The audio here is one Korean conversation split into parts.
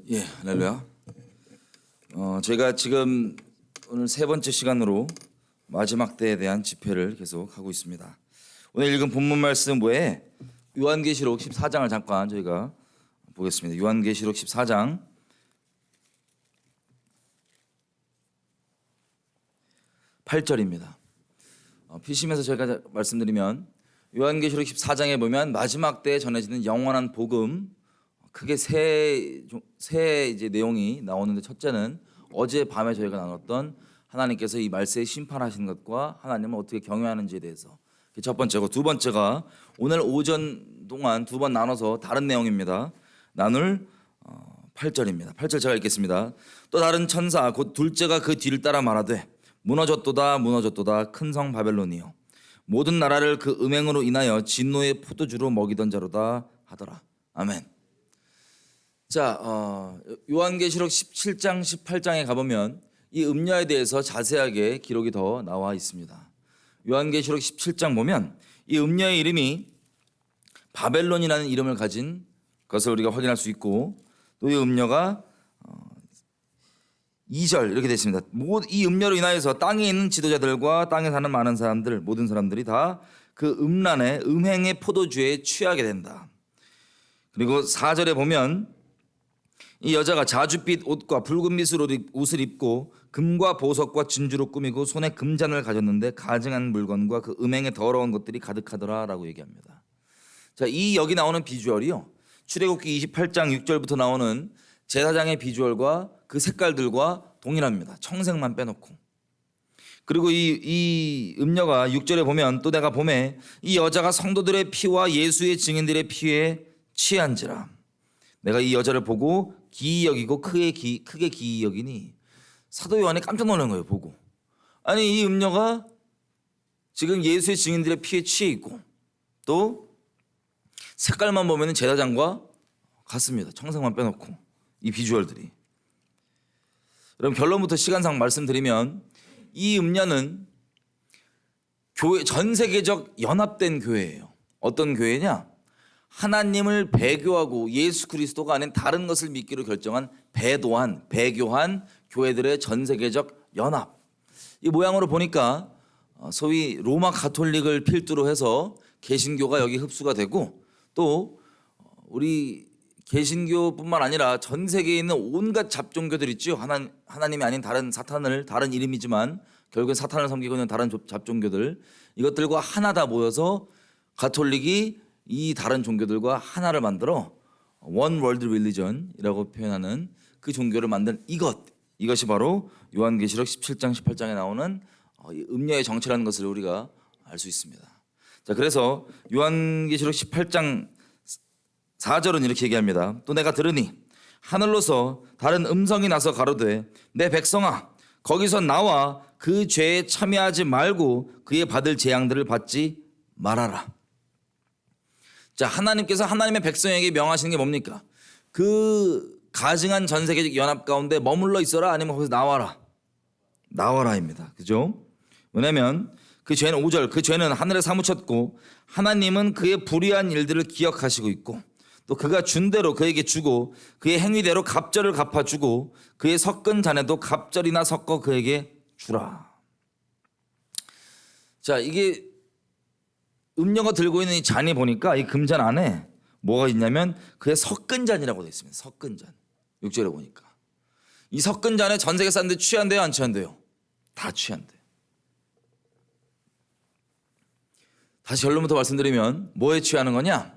예, 할렐루야. 저희가 지금 오늘 세 번째 시간으로 마지막 때에 대한 집회를 계속 하고 있습니다. 오늘 읽은 본문 말씀 외에 요한계시록 14장을 잠깐 저희가 보겠습니다. 요한계시록 14장 8절입니다. 피심에서 저희가 말씀드리면 요한계시록 14장에 보면 마지막 때에 전해지는 영원한 복음, 크게 세 이제 내용이 나오는데, 첫째는 어제 밤에 저희가 나눴던 하나님께서 이 말세에 심판하시는 것과 하나님을 어떻게 경외하는지에 대해서, 그게 첫 번째고, 두 번째가 오늘 오전 동안 두 번 나눠서 다른 내용입니다. 나눌 8절입니다. 8절 제가 읽겠습니다. 또 다른 천사 곧 둘째가 그 뒤를 따라 말하되 무너졌도다 무너졌도다 큰 성 바벨론이여, 모든 나라를 그 음행으로 인하여 진노의 포도주로 먹이던 자로다 하더라. 아멘. 자, 요한계시록 17장 18장에 가보면 이 음녀에 대해서 자세하게 기록이 더 나와 있습니다. 요한계시록 17장 보면 이 음녀의 이름이 바벨론이라는 이름을 가진 것을 우리가 확인할 수 있고, 또 이 음녀가 2절 이렇게 되어 있습니다. 이 음녀로 인하여서 땅에 있는 지도자들과 땅에 사는 많은 사람들, 모든 사람들이 다 그 음란의 음행의 포도주에 취하게 된다. 그리고 4절에 보면 이 여자가 자줏빛 옷과 붉은빛 옷을 입고 금과 보석과 진주로 꾸미고 손에 금잔을 가졌는데 가증한 물건과 그 음행의 더러운 것들이 가득하더라라고 얘기합니다. 자, 이 여기 나오는 비주얼이요, 출애굽기 28장 6절부터 나오는 제사장의 비주얼과 그 색깔들과 동일합니다. 청색만 빼놓고. 그리고 이 음녀가 6절에 보면 또 내가 보매 이 여자가 성도들의 피와 예수의 증인들의 피에 취한지라. 내가 이 여자를 보고 기이 여기고 크게 기이 여기니, 사도 요한이 깜짝 놀란 거예요. 보고, 아니 이 음녀가 지금 예수의 증인들의 피에 취해 있고 또 색깔만 보면 제사장과 같습니다. 청색만 빼놓고 이 비주얼들이. 그럼 결론부터 시간상 말씀드리면 이 음녀는 교회, 전 세계적 연합된 교회예요. 어떤 교회냐? 하나님을 배교하고 예수 그리스도가 아닌 다른 것을 믿기로 결정한 배교한 교회들의 전 세계적 연합. 이 모양으로 보니까 소위 로마 가톨릭을 필두로 해서 개신교가 여기 흡수가 되고, 또 우리 개신교뿐만 아니라 전 세계에 있는 온갖 잡종교들 있죠. 하나님이 아닌 다른 사탄을, 다른 이름이지만 결국엔 사탄을 섬기고 있는 다른 잡종교들, 이것들과 하나 다 모여서 가톨릭이 이 다른 종교들과 하나를 만들어 원 월드 릴리전이라고 표현하는 그 종교를 만든 이것이 바로 요한계시록 17장 18장에 나오는 음녀의 정체라는 것을 우리가 알 수 있습니다. 자, 그래서 요한계시록 18장 4절은 이렇게 얘기합니다. 또 내가 들으니 하늘로서 다른 음성이 나서 가로되 내 백성아, 거기서 나와 그 죄에 참여하지 말고 그의 받을 재앙들을 받지 말아라. 자, 하나님께서 하나님의 백성에게 명하시는 게 뭡니까? 그 가증한 전 세계적 연합 가운데 머물러 있어라, 아니면 거기서 나와라입니다. 그죠? 왜냐하면 그 죄는 5절, 그 죄는 하늘에 사무쳤고 하나님은 그의 불의한 일들을 기억하시고 있고, 또 그가 준 대로 그에게 주고 그의 행위대로 갑절을 갚아주고 그의 섞은 잔에도 갑절이나 섞어 그에게 주라. 자, 이게 음녀가 들고 있는 이 잔이 보니까 이 금잔 안에 뭐가 있냐면 그의 섞은 잔이라고 되어 있습니다. 섞은 잔. 6절에 보니까 이 섞은 잔에 전 세계 사람들이 취한대요, 안 취한대요? 다 취한대요. 다시 결론부터 말씀드리면 뭐에 취하는 거냐?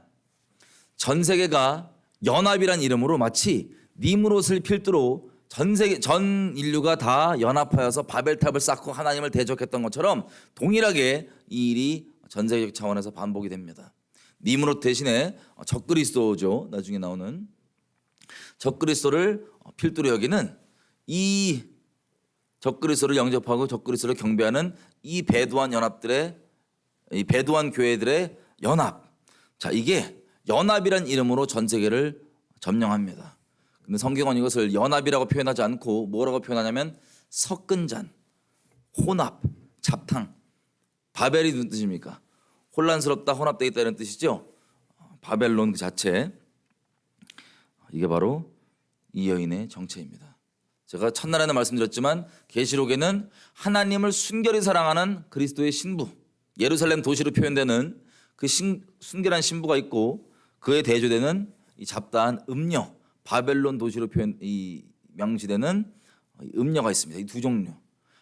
전 세계가 연합이란 이름으로 마치 니므롯을 필두로 전 인류가 다 연합하여서 바벨탑을 쌓고 하나님을 대적했던 것처럼 동일하게 이 일이 전 세계적 차원에서 반복이 됩니다. 니므롯 대신에 적그리스도죠. 나중에 나오는 적그리스도를 필두로 여기는, 이 적그리스도를 영접하고 적그리스도를 경배하는 이 배도한 연합들의, 이 배도한 교회들의 연합. 자, 이게 연합이란 이름으로 전 세계를 점령합니다. 근데 성경은 이것을 연합이라고 표현하지 않고 뭐라고 표현하냐면 섞은 잔, 혼합, 잡탕. 바벨이 무슨 뜻입니까? 혼란스럽다, 혼합되어 있다 이런 뜻이죠. 바벨론 그 자체, 이게 바로 이 여인의 정체입니다. 제가 첫날에는 말씀드렸지만 계시록에는 하나님을 순결히 사랑하는 그리스도의 신부, 예루살렘 도시로 표현되는 그 순결한 신부가 있고 그에 대조되는 이 잡다한 음녀, 바벨론 도시로 명시되는 음녀가 있습니다. 이 두 종류.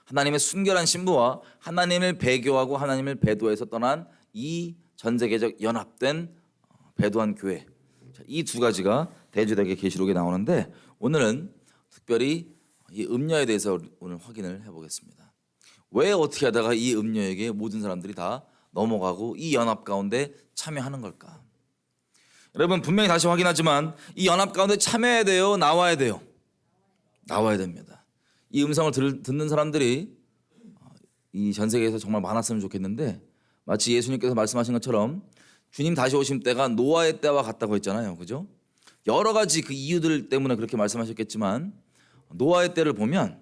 하나님의 순결한 신부와 하나님을 배교하고 하나님을 배도해서 떠난 이 전 세계적 연합된 배도한 교회, 이 두 가지가 대조되게 계시록에 나오는데 오늘은 특별히 이 음녀에 대해서 오늘 확인을 해보겠습니다. 왜 어떻게 하다가 이 음녀에게 모든 사람들이 다 넘어가고 이 연합 가운데 참여하는 걸까? 여러분 분명히 다시 확인하지만 이 연합 가운데 참여해야 돼요? 나와야 돼요? 나와야 됩니다. 이 음성을 듣는 사람들이 이 전 세계에서 정말 많았으면 좋겠는데 마치 예수님께서 말씀하신 것처럼 주님 다시 오심 때가 노아의 때와 같다고 했잖아요. 그죠? 여러 가지 그 이유들 때문에 그렇게 말씀하셨겠지만 노아의 때를 보면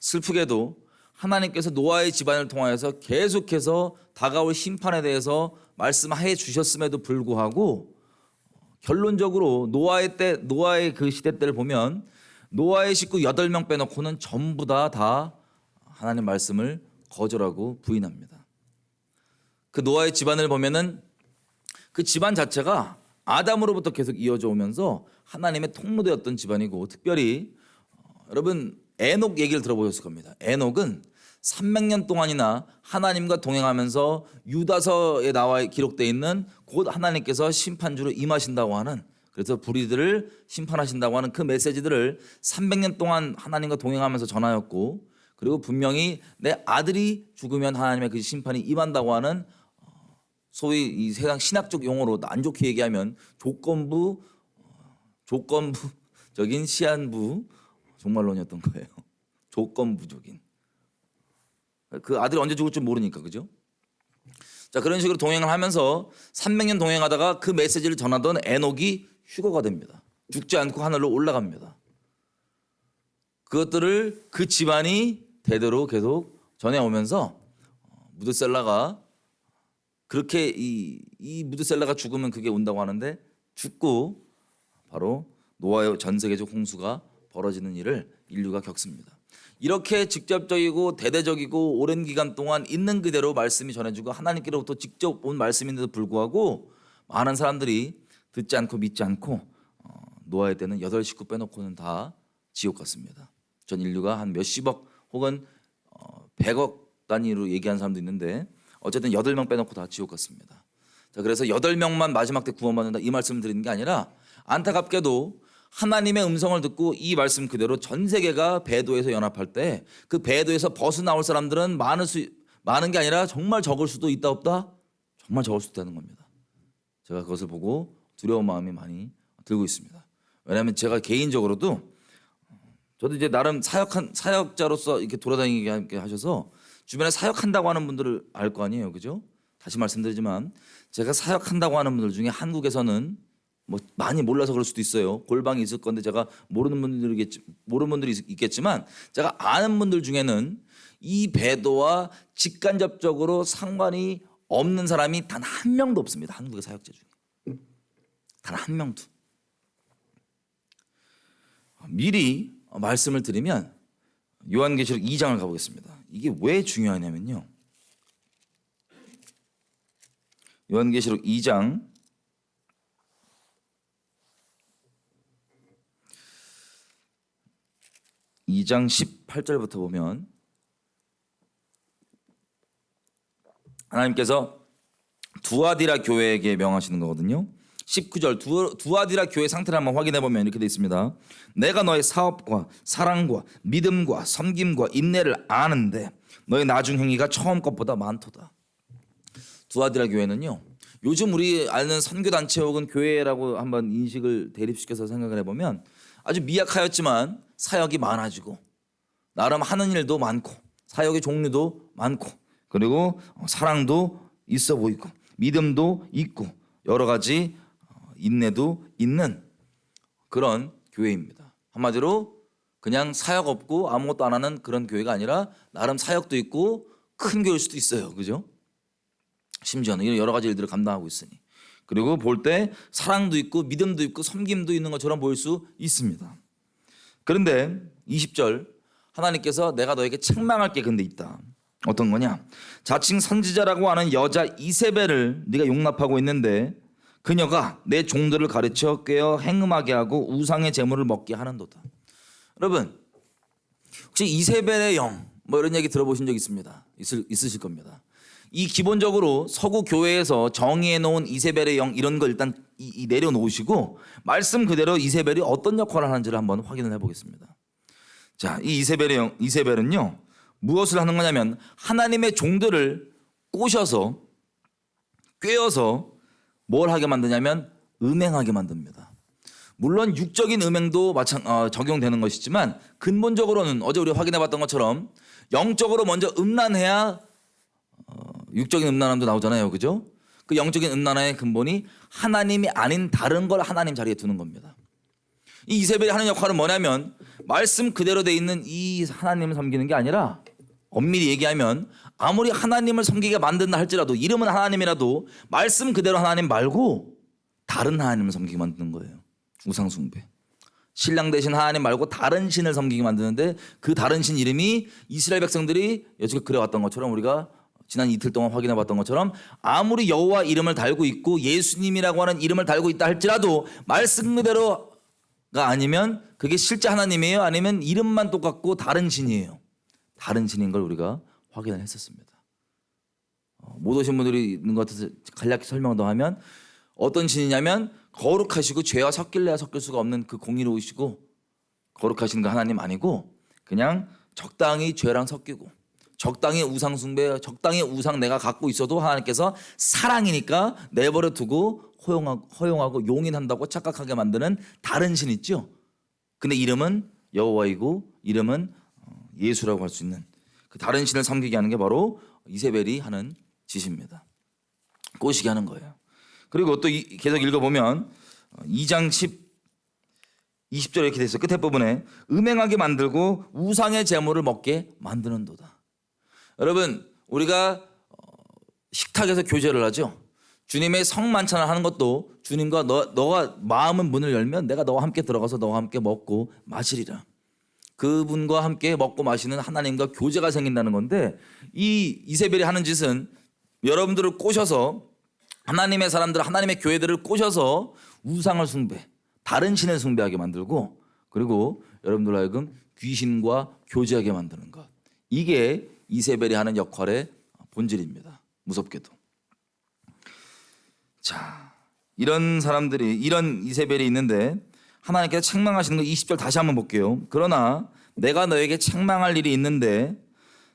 슬프게도 하나님께서 노아의 집안을 통하여서 계속해서 다가올 심판에 대해서 말씀해 주셨음에도 불구하고 결론적으로 노아의 그 시대 때를 보면 노아의 식구 8명 빼놓고는 전부 다 하나님 말씀을 거절하고 부인합니다. 그 노아의 집안을 보면은 그 집안 자체가 아담으로부터 계속 이어져 오면서 하나님의 통로되었던 집안이고 특별히 여러분 에녹 얘기를 들어보셨을 겁니다. 에녹은 300년 동안이나 하나님과 동행하면서 유다서에 나와 기록되어 있는 곧 하나님께서 심판주로 임하신다고 하는 그래서 불의들을 심판하신다고 하는 그 메시지들을 300년 동안 하나님과 동행하면서 전하였고 그리고 분명히 내 아들이 죽으면 하나님의 그 심판이 임한다고 하는 소위 이 세상 신학적 용어로 안 좋게 얘기하면 조건부적인 시한부 종말론이었던 거예요. 조건부적인. 그 아들이 언제 죽을 줄 모르니까 그죠? 자 그런 식으로 동행을 하면서 300년 동행하다가 그 메시지를 전하던 에녹이 휴거가 됩니다. 죽지 않고 하늘로 올라갑니다. 그것들을 그 집안이 대대로 계속 전해오면서 무드셀라가 그렇게 이 무드셀라가 죽으면 그게 온다고 하는데 죽고 바로 노아의 전 세계적 홍수가 벌어지는 일을 인류가 겪습니다. 이렇게 직접적이고 대대적이고 오랜 기간 동안 있는 그대로 말씀이 전해지고 하나님께로부터 직접 온 말씀인데도 불구하고 많은 사람들이 듣지 않고 믿지 않고 노아의 때는 8식구 빼놓고는 다 지옥 갔습니다. 전 인류가 한 몇십억 혹은 100억 단위로 얘기하는 사람도 있는데 어쨌든 8명 빼놓고 다 지옥 갔습니다. 자, 그래서 8명만 마지막 때 구원받는다 이 말씀을 드리는 게 아니라 안타깝게도 하나님의 음성을 듣고 이 말씀 그대로 전 세계가 배도에서 연합할 때 그 배도에서 벗어나올 사람들은 많은 게 아니라 정말 적을 수도 있다 없다? 정말 적을 수도 있다는 겁니다. 제가 그것을 보고 두려운 마음이 많이 들고 있습니다. 왜냐하면 제가 개인적으로도 저도 이제 나름 사역자로서 이렇게 돌아다니게 하셔서 주변에 사역한다고 하는 분들을 알 거 아니에요, 그죠? 다시 말씀드리지만 제가 사역한다고 하는 분들 중에 한국에서는 뭐 많이 몰라서 그럴 수도 있어요. 골방이 있을 건데 제가 모르는 분들이 있겠지만 제가 아는 분들 중에는 이 배도와 직간접적으로 상관이 없는 사람이 단 한 명도 없습니다. 한국의 사역자 중에 단 한 명도. 미리 말씀을 드리면 요한계시록 2장을 가보겠습니다. 이게 왜 중요하냐면요. 요한계시록 2장 18절부터 보면 하나님께서 두아디라 교회에게 명하시는 거거든요. 19절 두아디라 교회 상태를 한번 확인해 보면 이렇게 되어 있습니다. 내가 너의 사업과 사랑과 믿음과 섬김과 인내를 아는데 너의 나중 행위가 처음 것보다 많도다. 두아디라 교회는요. 요즘 우리 아는 선교단체 혹은 교회라고 한번 인식을 대립시켜서 생각을 해보면 아주 미약하였지만 사역이 많아지고 나름 하는 일도 많고 사역의 종류도 많고 그리고 사랑도 있어 보이고 믿음도 있고 여러 가지 인내도 있는 그런 교회입니다. 한마디로 그냥 사역 없고 아무것도 안 하는 그런 교회가 아니라 나름 사역도 있고 큰 교회일 수도 있어요. 그죠? 심지어는 이런 여러 가지 일들을 감당하고 있으니 그리고 볼 때 사랑도 있고 믿음도 있고 섬김도 있는 것처럼 보일 수 있습니다. 그런데 20절 하나님께서 내가 너에게 책망할 게 근데 있다. 어떤 거냐? 자칭 선지자라고 하는 여자 이세벨을 네가 용납하고 있는데 그녀가 내 종들을 가르쳐 꿰어 행음하게 하고 우상의 제물을 먹게 하는도다. 여러분 혹시 이세벨의 영 뭐 이런 얘기 들어보신 적 있습니다. 있으실 겁니다. 이 기본적으로 서구 교회에서 정의해 놓은 이세벨의 영 이런 거 일단 내려놓으시고 말씀 그대로 이세벨이 어떤 역할을 하는지를 한번 확인을 해보겠습니다. 자, 이 이세벨은요 무엇을 하는 거냐면 하나님의 종들을 꼬셔서 꿰어서 뭘 하게 만드냐면 음행하게 만듭니다. 물론 육적인 음행도 적용되는 것이지만 근본적으로는 어제 우리가 확인해봤던 것처럼 영적으로 먼저 음란해야 육적인 음란함도 나오잖아요, 그죠? 그 영적인 음란함의 근본이 하나님이 아닌 다른 걸 하나님 자리에 두는 겁니다. 이 이세벨이 하는 역할은 뭐냐면 말씀 그대로 돼 있는 이 하나님을 섬기는 게 아니라 엄밀히 얘기하면 아무리 하나님을 섬기게 만든다 할지라도 이름은 하나님이라도 말씀 그대로 하나님 말고 다른 하나님을 섬기게 만드는 거예요. 우상 숭배. 신랑 대신 하나님 말고 다른 신을 섬기게 만드는데 그 다른 신 이름이 이스라엘 백성들이 여지껏 그래왔던 것처럼 우리가 지난 이틀 동안 확인해 봤던 것처럼 아무리 여호와 이름을 달고 있고 예수님이라고 하는 이름을 달고 있다 할지라도 말씀 그대로가 아니면 그게 실제 하나님이에요? 아니면 이름만 똑같고 다른 신이에요? 다른 신인 걸 우리가 확인을 했었습니다. 못 오신 분들이 있는 것 같아서 간략히 설명 더 하면 어떤 신이냐면 거룩하시고 죄와 섞일래야 섞일 수가 없는 그 공의로우시고 거룩하신 그 하나님 아니고 그냥 적당히 죄랑 섞이고 적당히 우상 숭배, 적당히 우상 내가 갖고 있어도 하나님께서 사랑이니까 내버려 두고 허용하고 용인한다고 착각하게 만드는 다른 신 있죠. 근데 이름은 여호와이고 이름은 예수라고 할 수 있는 그 다른 신을 섬기게 하는 게 바로 이세벨이 하는 짓입니다. 꼬시게 하는 거예요. 그리고 또 계속 읽어보면 2장 20절에 이렇게 돼 있어요. 끝에 부분에 음행하게 만들고 우상의 제물을 먹게 만드는도다. 여러분 우리가 식탁에서 교제를 하죠. 주님의 성만찬을 하는 것도 주님과 너가 마음은 문을 열면 내가 너와 함께 들어가서 너와 함께 먹고 마시리라. 그분과 함께 먹고 마시는 하나님과 교제가 생긴다는 건데 이 이세벨이 하는 짓은 여러분들을 꼬셔서 하나님의 사람들, 하나님의 교회들을 꼬셔서 우상을 숭배, 다른 신을 숭배하게 만들고 그리고 여러분들로 하여금 귀신과 교제하게 만드는 것. 이게 이세벨이 하는 역할의 본질입니다. 무섭게도. 자, 이런 사람들이 이런 이세벨이 있는데 하나님께서 책망하시는 거 20절 다시 한번 볼게요. 그러나 내가 너에게 책망할 일이 있는데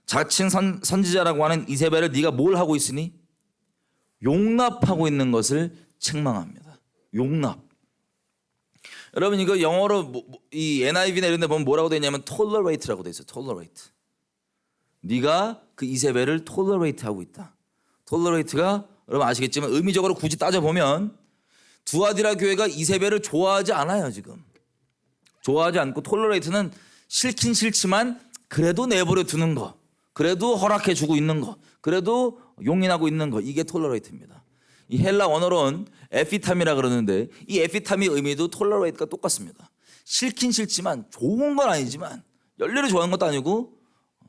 자칭 선지자라고 하는 이세벨을 네가 뭘 하고 있으니? 용납하고 있는 것을 책망합니다. 용납. 여러분 이거 영어로 이 NIV나 이런 데 보면 뭐라고 되어 있냐면 tolerate라고 되어 있어요. tolerate. 네가 그 이세벨을 tolerate 하고 있다. tolerate가 여러분 아시겠지만 의미적으로 굳이 따져보면 두아디라 교회가 이세벨을 좋아하지 않아요. 지금 좋아하지 않고 tolerate는 싫긴 싫지만 그래도 내버려 두는 거, 그래도 허락해 주고 있는 거, 그래도 용인하고 있는 거, 이게 tolerate입니다. 이 헬라 원어로는 에피탐이라 그러는데 이 에피탐의 의미도 tolerate가 똑같습니다. 싫긴 싫지만 좋은 건 아니지만 열렬히 좋아하는 것도 아니고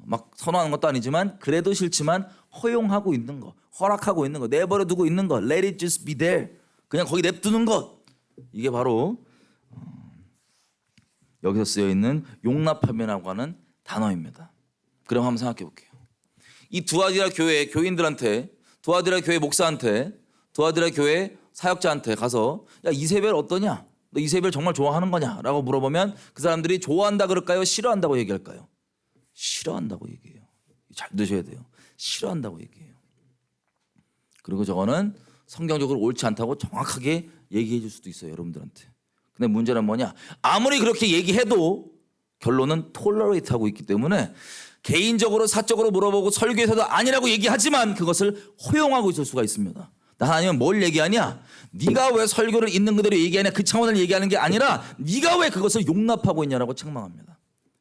막 선호하는 것도 아니지만 그래도 싫지만 허용하고 있는 거, 허락하고 있는 거, 내버려 두고 있는 거, let it just be there. 그냥 거기 냅두는 것. 이게 바로 여기서 쓰여 있는 용납함이라고 하는 단어입니다. 그럼 한번 생각해 볼게요. 이 두아디라 교회 교인들한테, 두아디라 교회 목사한테, 두아디라 교회 사역자한테 가서 야 이세벨 어떠냐? 너 이세벨 정말 좋아하는 거냐? 라고 물어보면 그 사람들이 좋아한다 그럴까요? 싫어한다고 얘기할까요? 싫어한다고 얘기해요. 잘 드셔야 돼요. 싫어한다고 얘기해요. 그리고 저거는 성경적으로 옳지 않다고 정확하게 얘기해 줄 수도 있어요. 여러분들한테. 근데 문제는 뭐냐? 아무리 그렇게 얘기해도 결론은 tolerate 하고 있기 때문에 개인적으로 사적으로 물어보고 설교에서도 아니라고 얘기하지만 그것을 허용하고 있을 수가 있습니다. 하나님은 뭘 얘기하냐? 네가 왜 설교를 있는 그대로 얘기하냐? 그 차원을 얘기하는 게 아니라 네가 왜 그것을 용납하고 있냐라고 책망합니다.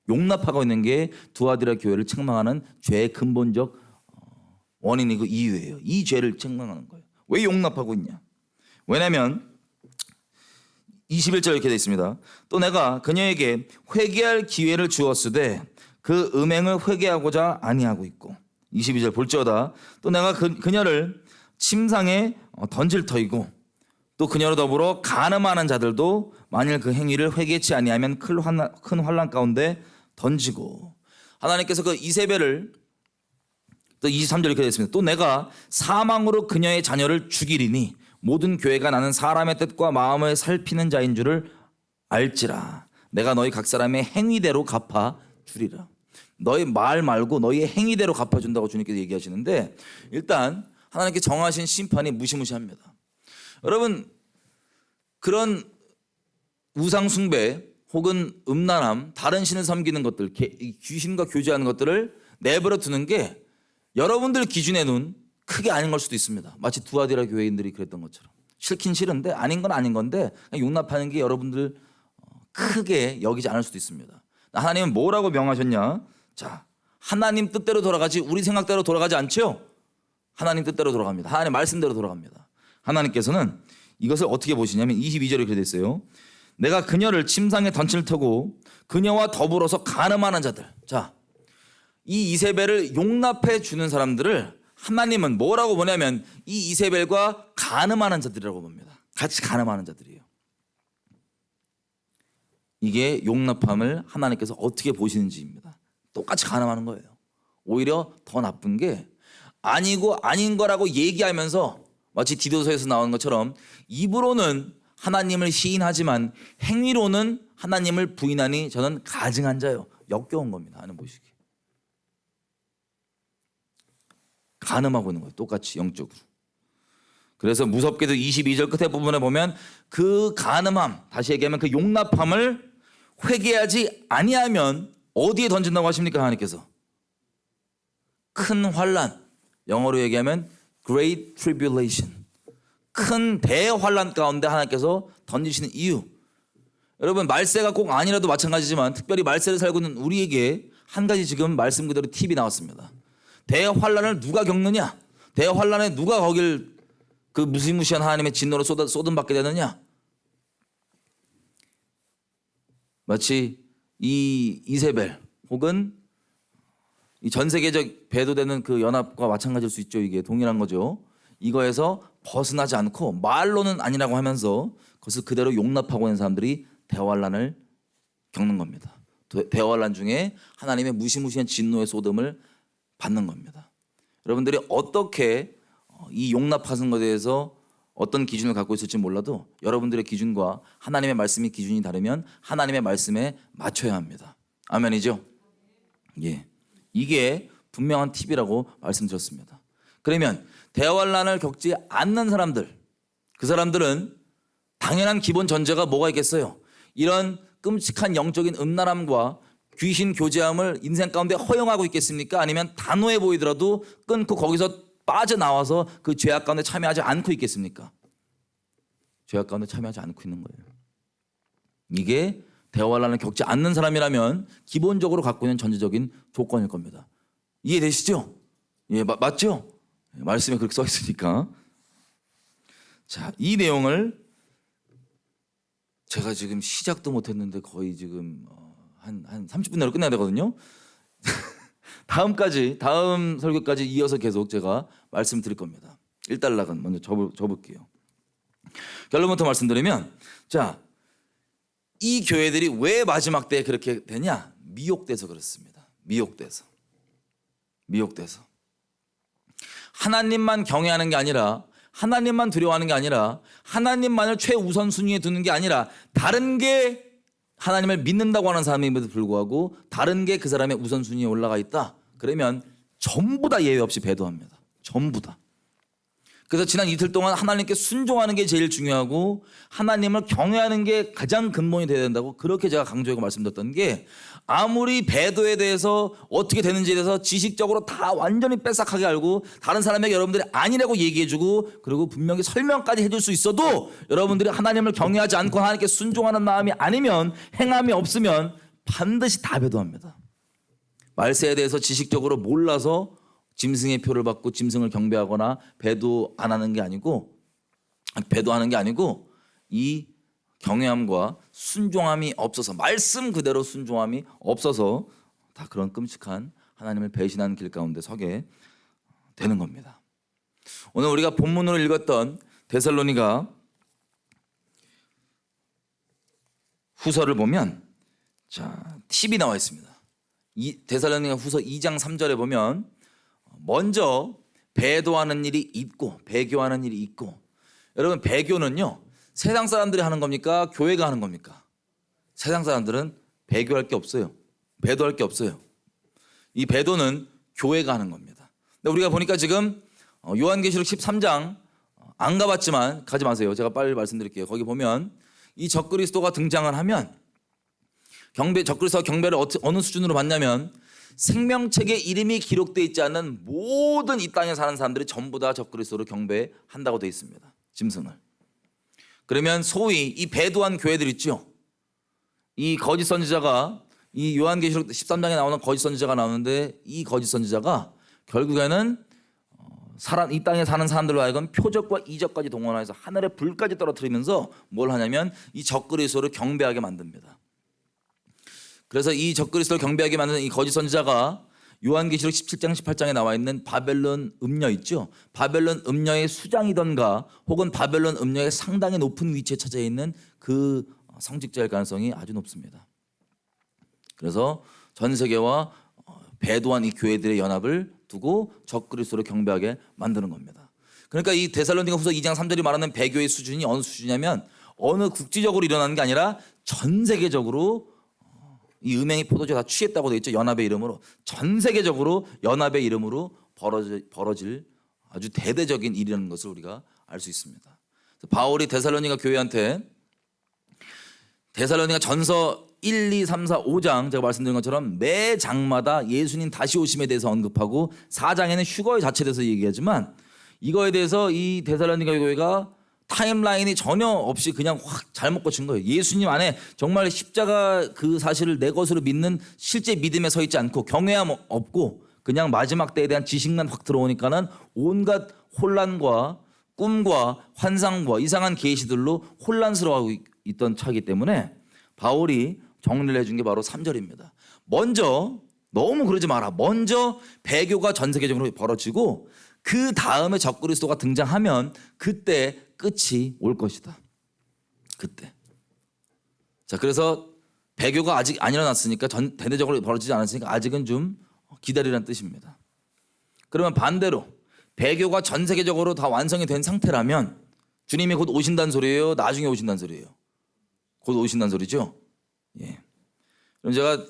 용납하고 있는 게 두아디라 교회를 책망하는 죄의 근본적 원인이고 이유예요. 이 죄를 책망하는 거예요. 왜 용납하고 있냐? 왜냐하면 21절 이렇게 되어 있습니다. 또 내가 그녀에게 회개할 기회를 주었으되 그 음행을 회개하고자 아니하고 있고. 22절 볼지어다 또 내가 그녀를 침상에 던질 터이고 또 그녀로 더불어 간음하는 자들도 만일 그 행위를 회개치 아니하면 큰 환난 가운데 던지고. 하나님께서 그 이세벨을 또 23절 이렇게 되어 있습니다. 또 내가 사망으로 그녀의 자녀를 죽이리니 모든 교회가 나는 사람의 뜻과 마음을 살피는 자인 줄을 알지라. 내가 너희 각 사람의 행위대로 갚아 주리라. 너희 말 말고 너희의 행위대로 갚아준다고 주님께서 얘기하시는데, 일단 하나님께 정하신 심판이 무시무시합니다. 여러분, 그런 우상 숭배 혹은 음란함, 다른 신을 섬기는 것들, 귀신과 교제하는 것들을 내버려 두는 게 여러분들 기준에는 크게 아닌 걸 수도 있습니다. 마치 두아디라 교회인들이 그랬던 것처럼 싫긴 싫은데 아닌 건 아닌 건데 용납하는 게 여러분들 크게 여기지 않을 수도 있습니다. 하나님은 뭐라고 명하셨냐? 자, 하나님 뜻대로 돌아가지 우리 생각대로 돌아가지 않죠? 하나님 뜻대로 돌아갑니다. 하나님 말씀대로 돌아갑니다. 하나님께서는 이것을 어떻게 보시냐면 22절에 이렇게 돼 있어요. 내가 그녀를 침상에 던질 테고 그녀와 더불어서 간음하는 자들. 자, 이 이세벨을 용납해 주는 사람들을 하나님은 뭐라고 보냐면 이 이세벨과 간음하는 자들이라고 봅니다. 같이 간음하는 자들이에요. 이게 용납함을 하나님께서 어떻게 보시는지입니다. 똑같이 간음하는 거예요. 오히려 더 나쁜 게 아니고 아닌 거라고 얘기하면서 마치 디도서에서 나오는 것처럼 입으로는 하나님을 시인하지만 행위로는 하나님을 부인하니 저는 가증한 자요. 역겨운 겁니다. 하나님 보시기. 간음하고 있는 거예요. 똑같이 영적으로. 그래서 무섭게도 22절 끝에 부분에 보면 그 간음함, 다시 얘기하면 그 용납함을 회개하지 아니하면 어디에 던진다고 하십니까? 하나님께서 큰 환난, 영어로 얘기하면 Great Tribulation, 큰 대환난 가운데 하나님께서 던지시는 이유. 여러분, 말세가 꼭 아니라도 마찬가지지만 특별히 말세를 살고 있는 우리에게 한 가지 지금 말씀 그대로 팁이 나왔습니다. 대환난을 누가 겪느냐? 대환난에 누가 거길 그 무시무시한 하나님의 진노로 쏟음받게 되느냐? 마치 이 이세벨 혹은 이 전 세계적 배도되는 그 연합과 마찬가지일 수 있죠. 이게 동일한 거죠. 이거에서 벗어나지 않고 말로는 아니라고 하면서 그것을 그대로 용납하고 있는 사람들이 대환난을 겪는 겁니다. 대환난 중에 하나님의 무시무시한 진노의 쏟음을 받는 겁니다. 여러분들이 어떻게 이 용납하는 것에 대해서 어떤 기준을 갖고 있을지 몰라도 여러분들의 기준과 하나님의 말씀의 기준이 다르면 하나님의 말씀에 맞춰야 합니다. 아멘이죠? 예, 이게 분명한 팁이라고 말씀드렸습니다. 그러면 대환난을 겪지 않는 사람들, 그 사람들은 당연한 기본 전제가 뭐가 있겠어요? 이런 끔찍한 영적인 음란함과 귀신 교제함을 인생 가운데 허용하고 있겠습니까? 아니면 단호해 보이더라도 끊고 거기서 빠져나와서 그 죄악 가운데 참여하지 않고 있겠습니까? 죄악 가운데 참여하지 않고 있는 거예요. 이게 대환난을 겪지 않는 사람이라면 기본적으로 갖고 있는 전제적인 조건일 겁니다. 이해되시죠? 예, 맞죠? 말씀에 그렇게 써 있으니까. 자, 이 내용을 제가 지금 시작도 못했는데 거의 지금 한 30분 내로 끝내야 되거든요. 다음 설교까지 이어서 계속 제가 말씀드릴 겁니다. 1단락은 먼저 접을게요. 결론부터 말씀드리면, 자, 이 교회들이 왜 마지막 때에 그렇게 되냐? 미혹돼서 그렇습니다. 미혹돼서. 하나님만 경외하는 게 아니라, 하나님만 두려워하는 게 아니라, 하나님만을 최우선순위에 두는 게 아니라 다른 게 하나님을 믿는다고 하는 사람임에도 불구하고 다른 게 그 사람의 우선순위에 올라가 있다. 그러면 전부 다 예외 없이 배도합니다. 전부 다. 그래서 지난 이틀 동안 하나님께 순종하는 게 제일 중요하고 하나님을 경외하는 게 가장 근본이 되어야 된다고 그렇게 제가 강조하고 말씀드렸던 게, 아무리 배도에 대해서 어떻게 되는지에 대해서 지식적으로 다 완전히 빼싹하게 알고 다른 사람에게 여러분들이 아니라고 얘기해주고 그리고 분명히 설명까지 해줄 수 있어도 여러분들이 하나님을 경외하지 않고 하나님께 순종하는 마음이 아니면, 행함이 없으면 반드시 다 배도합니다. 말세에 대해서 지식적으로 몰라서 짐승의 표를 받고 짐승을 경배하거나 배도하는 게 아니고 이 경외함과 순종함이 없어서, 말씀 그대로 순종함이 없어서 다 그런 끔찍한 하나님을 배신한 길 가운데 서게 되는 겁니다. 오늘 우리가 본문으로 읽었던 데살로니가 후서를 보면 팁이 나와 있습니다. 이 데살로니가 후서 2장 3절에 보면 먼저 배도하는 일이 있고 배교하는 일이 있고, 여러분 배교는요 세상 사람들이 하는 겁니까? 교회가 하는 겁니까? 세상 사람들은 배교할 게 없어요. 배도할 게 없어요. 이 배도는 교회가 하는 겁니다. 근데 우리가 보니까 지금 요한계시록 13장 안 가봤지만 가지 마세요. 제가 빨리 말씀드릴게요. 거기 보면 이 적그리스도가 등장을 하면 적그리스도가 경배를 어느 수준으로 받냐면 생명책에 이름이 기록되어 있지 않은 모든 이 땅에 사는 사람들이 전부 다 적그리스도를 경배한다고 되어 있습니다. 짐승을. 그러면 소위 이 배도한 교회들 있죠. 이 거짓 선지자가 이 요한계시록 13장에 나오는 거짓 선지자가 나오는데, 이 거짓 선지자가 결국에는 이 땅에 사는 사람들로 하여금 표적과 이적까지 동원해서 하늘의 불까지 떨어뜨리면서 뭘 하냐면 이 적그리스도를 경배하게 만듭니다. 그래서 이 적그리스도를 경배하게 만드는 이 거짓 선지자가 요한계시록 17장 18장에 나와 있는 바벨론 음녀 있죠. 바벨론 음녀의 수장이던가 혹은 바벨론 음녀의 상당히 높은 위치에 처져 있는 그 성직자일 가능성이 아주 높습니다. 그래서 전 세계와 배도한 이 교회들의 연합을 두고 적그리스도를 경배하게 만드는 겁니다. 그러니까 이 데살로니가 후서 2장 3절이 말하는 배교의 수준이 어느 수준이냐면 어느 국지적으로 일어나는 게 아니라 전 세계적으로 이 음행이 포도주 다 취했다고 되어 있죠. 연합의 이름으로. 전 세계적으로 연합의 이름으로 벌어질 아주 대대적인 일이라는 것을 우리가 알 수 있습니다. 바울이 데살로니가 교회한테 데살로니가 전서 1, 2, 3, 4, 5장 제가 말씀드린 것처럼 매 장마다 예수님 다시 오심에 대해서 언급하고 4장에는 휴거의 자체에 대해서 얘기하지만 이거에 대해서 이 데살로니가 교회가 타임라인이 전혀 없이 그냥 확 잘못 고친 거예요. 예수님 안에 정말 십자가 그 사실을 내 것으로 믿는 실제 믿음에 서 있지 않고 경외함 없고 그냥 마지막 때에 대한 지식만 확 들어오니까는 온갖 혼란과 꿈과 환상과 이상한 계시들로 혼란스러워하고 있던 차이기 때문에 바울이 정리를 해준 게 바로 3절입니다. 먼저 너무 그러지 마라. 먼저 배교가 전 세계적으로 벌어지고 그 다음에 적그리스도가 등장하면 그때 끝이 올 것이다. 그때. 자, 그래서 배교가 아직 안 일어났으니까 대대적으로 벌어지지 않았으니까 아직은 좀 기다리라는 뜻입니다. 그러면 반대로 배교가 전 세계적으로 다 완성이 된 상태라면 주님이 곧 오신다는 소리예요? 나중에 오신다는 소리예요? 곧 오신다는 소리죠? 예. 그럼 제가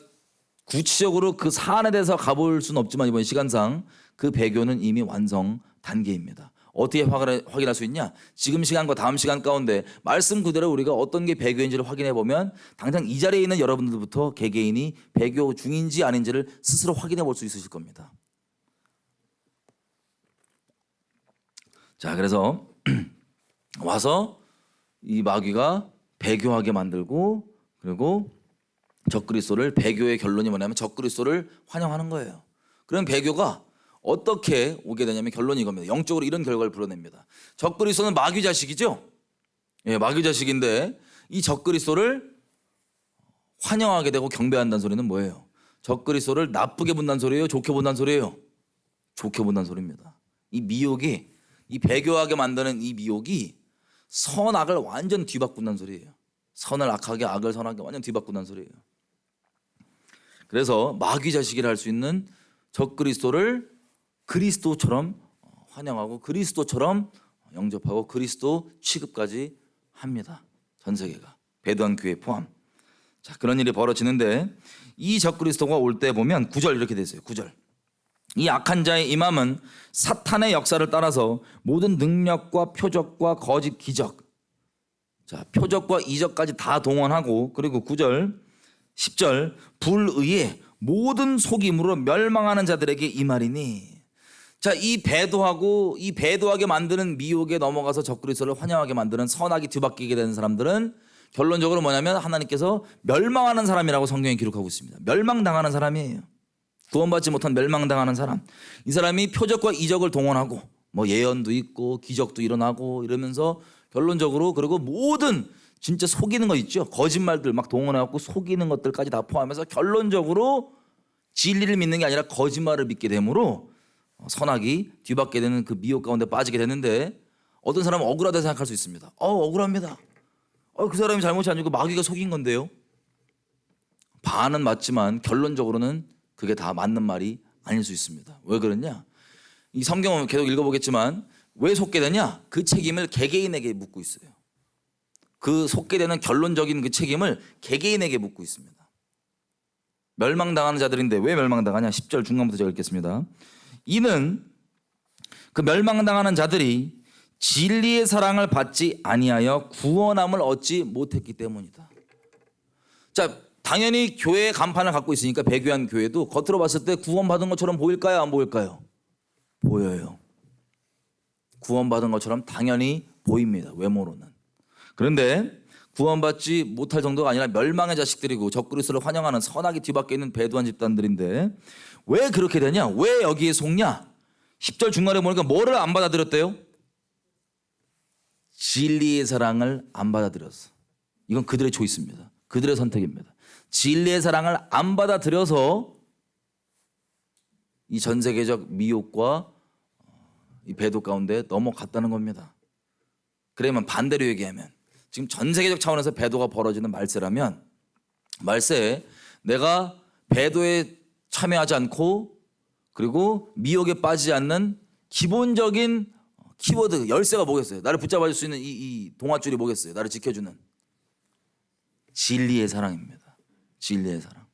구체적으로 그 사안에 대해서 가볼 수는 없지만 이번 시간상 그 배교는 이미 완성 단계입니다. 어떻게 확인할 수 있냐? 지금 시간과 다음 시간 가운데 말씀 그대로 우리가 어떤 게 배교인지를 확인해 보면 당장 이 자리에 있는 여러분들부터 개개인이 배교 중인지 아닌지를 스스로 확인해 볼 수 있으실 겁니다. 자, 그래서 와서 이 마귀가 배교하게 만들고 그리고 적그리스도를, 배교의 결론이 뭐냐면 적그리스도를 환영하는 거예요. 그럼 배교가 어떻게 오게 되냐면 결론이 이겁니다. 영적으로 이런 결과를 불어냅니다. 적그리스도는 마귀 자식이죠. 예, 마귀 자식인데 이 적그리스도를 환영하게 되고 경배한다는 소리는 뭐예요? 적그리스도를 나쁘게 본다는 소리예요? 좋게 본다는 소리예요? 좋게 본다는 소리입니다. 이 미혹이, 이 배교하게 만드는 이 미혹이 선악을 완전 뒤바꾼다는 소리예요. 선을 악하게, 악을 선하게 완전 뒤바꾼다는 소리예요. 그래서 마귀 자식이라 할 수 있는 적그리스도를 그리스도처럼 환영하고 그리스도처럼 영접하고 그리스도 취급까지 합니다. 전 세계가. 배도한 교회 포함. 자, 그런 일이 벌어지는데 이 적그리스도가 올 때 보면 9절 이렇게 돼 있어요. 9절. 이 악한 자의 임함은 사탄의 역사를 따라서 모든 능력과 표적과 거짓 기적, 자, 표적과 이적까지 다 동원하고, 그리고 9절 10절 불의의 모든 속임으로 멸망하는 자들에게 임하리니. 자, 이 배도하게 만드는 미혹에 넘어가서 적그리스도를 환영하게 만드는 선악이 뒤바뀌게 되는 사람들은 결론적으로 뭐냐면 하나님께서 멸망하는 사람이라고 성경에 기록하고 있습니다. 멸망당하는 사람이에요. 구원받지 못한 멸망당하는 사람. 이 사람이 표적과 이적을 동원하고 뭐 예언도 있고 기적도 일어나고 이러면서 결론적으로 그리고 모든 진짜 속이는 거 있죠. 거짓말들 막 동원해갖고 속이는 것들까지 다 포함해서 결론적으로 진리를 믿는 게 아니라 거짓말을 믿게 되므로 선악이 뒤바뀌게 되는 그 미혹 가운데 빠지게 되는데, 어떤 사람은 억울하다 생각할 수 있습니다. 억울합니다. 그 사람이 잘못이 아니고 마귀가 속인 건데요. 반은 맞지만 결론적으로는 그게 다 맞는 말이 아닐 수 있습니다. 왜 그러냐? 이 성경은 계속 읽어보겠지만 왜 속게 되냐? 그 책임을 개개인에게 묻고 있어요. 그 속게 되는 결론적인 그 책임을 개개인에게 묻고 있습니다. 멸망당하는 자들인데 왜 멸망당하냐? 10절 중간부터 제가 읽겠습니다. 이는 그 멸망당하는 자들이 진리의 사랑을 받지 아니하여 구원함을 얻지 못했기 때문이다. 자, 당연히 교회의 간판을 갖고 있으니까 배교한 교회도 겉으로 봤을 때 구원받은 것처럼 보일까요? 안 보일까요? 보여요. 구원받은 것처럼 당연히 보입니다. 외모로는. 그런데 구원받지 못할 정도가 아니라 멸망의 자식들이고 적그리스도를 환영하는 선악이 뒤바뀌어 있는 배도한 집단들인데 왜 그렇게 되냐? 왜 여기에 속냐? 10절 중간에 보니까 뭐를 안 받아들였대요? 진리의 사랑을 안 받아들였어. 이건 그들의 초이스입니다. 그들의 선택입니다. 진리의 사랑을 안 받아들여서 이 전 세계적 미혹과 이 배도 가운데 넘어갔다는 겁니다. 그러면 반대로 얘기하면 지금 전 세계적 차원에서 배도가 벌어지는 말세라면, 말세에 내가 배도에 참여하지 않고 그리고 미혹에 빠지지 않는 기본적인 키워드 열쇠가 뭐겠어요? 나를 붙잡아줄 수 있는 이 동아줄이 뭐겠어요? 나를 지켜주는 진리의 사랑입니다. 진리의 사랑.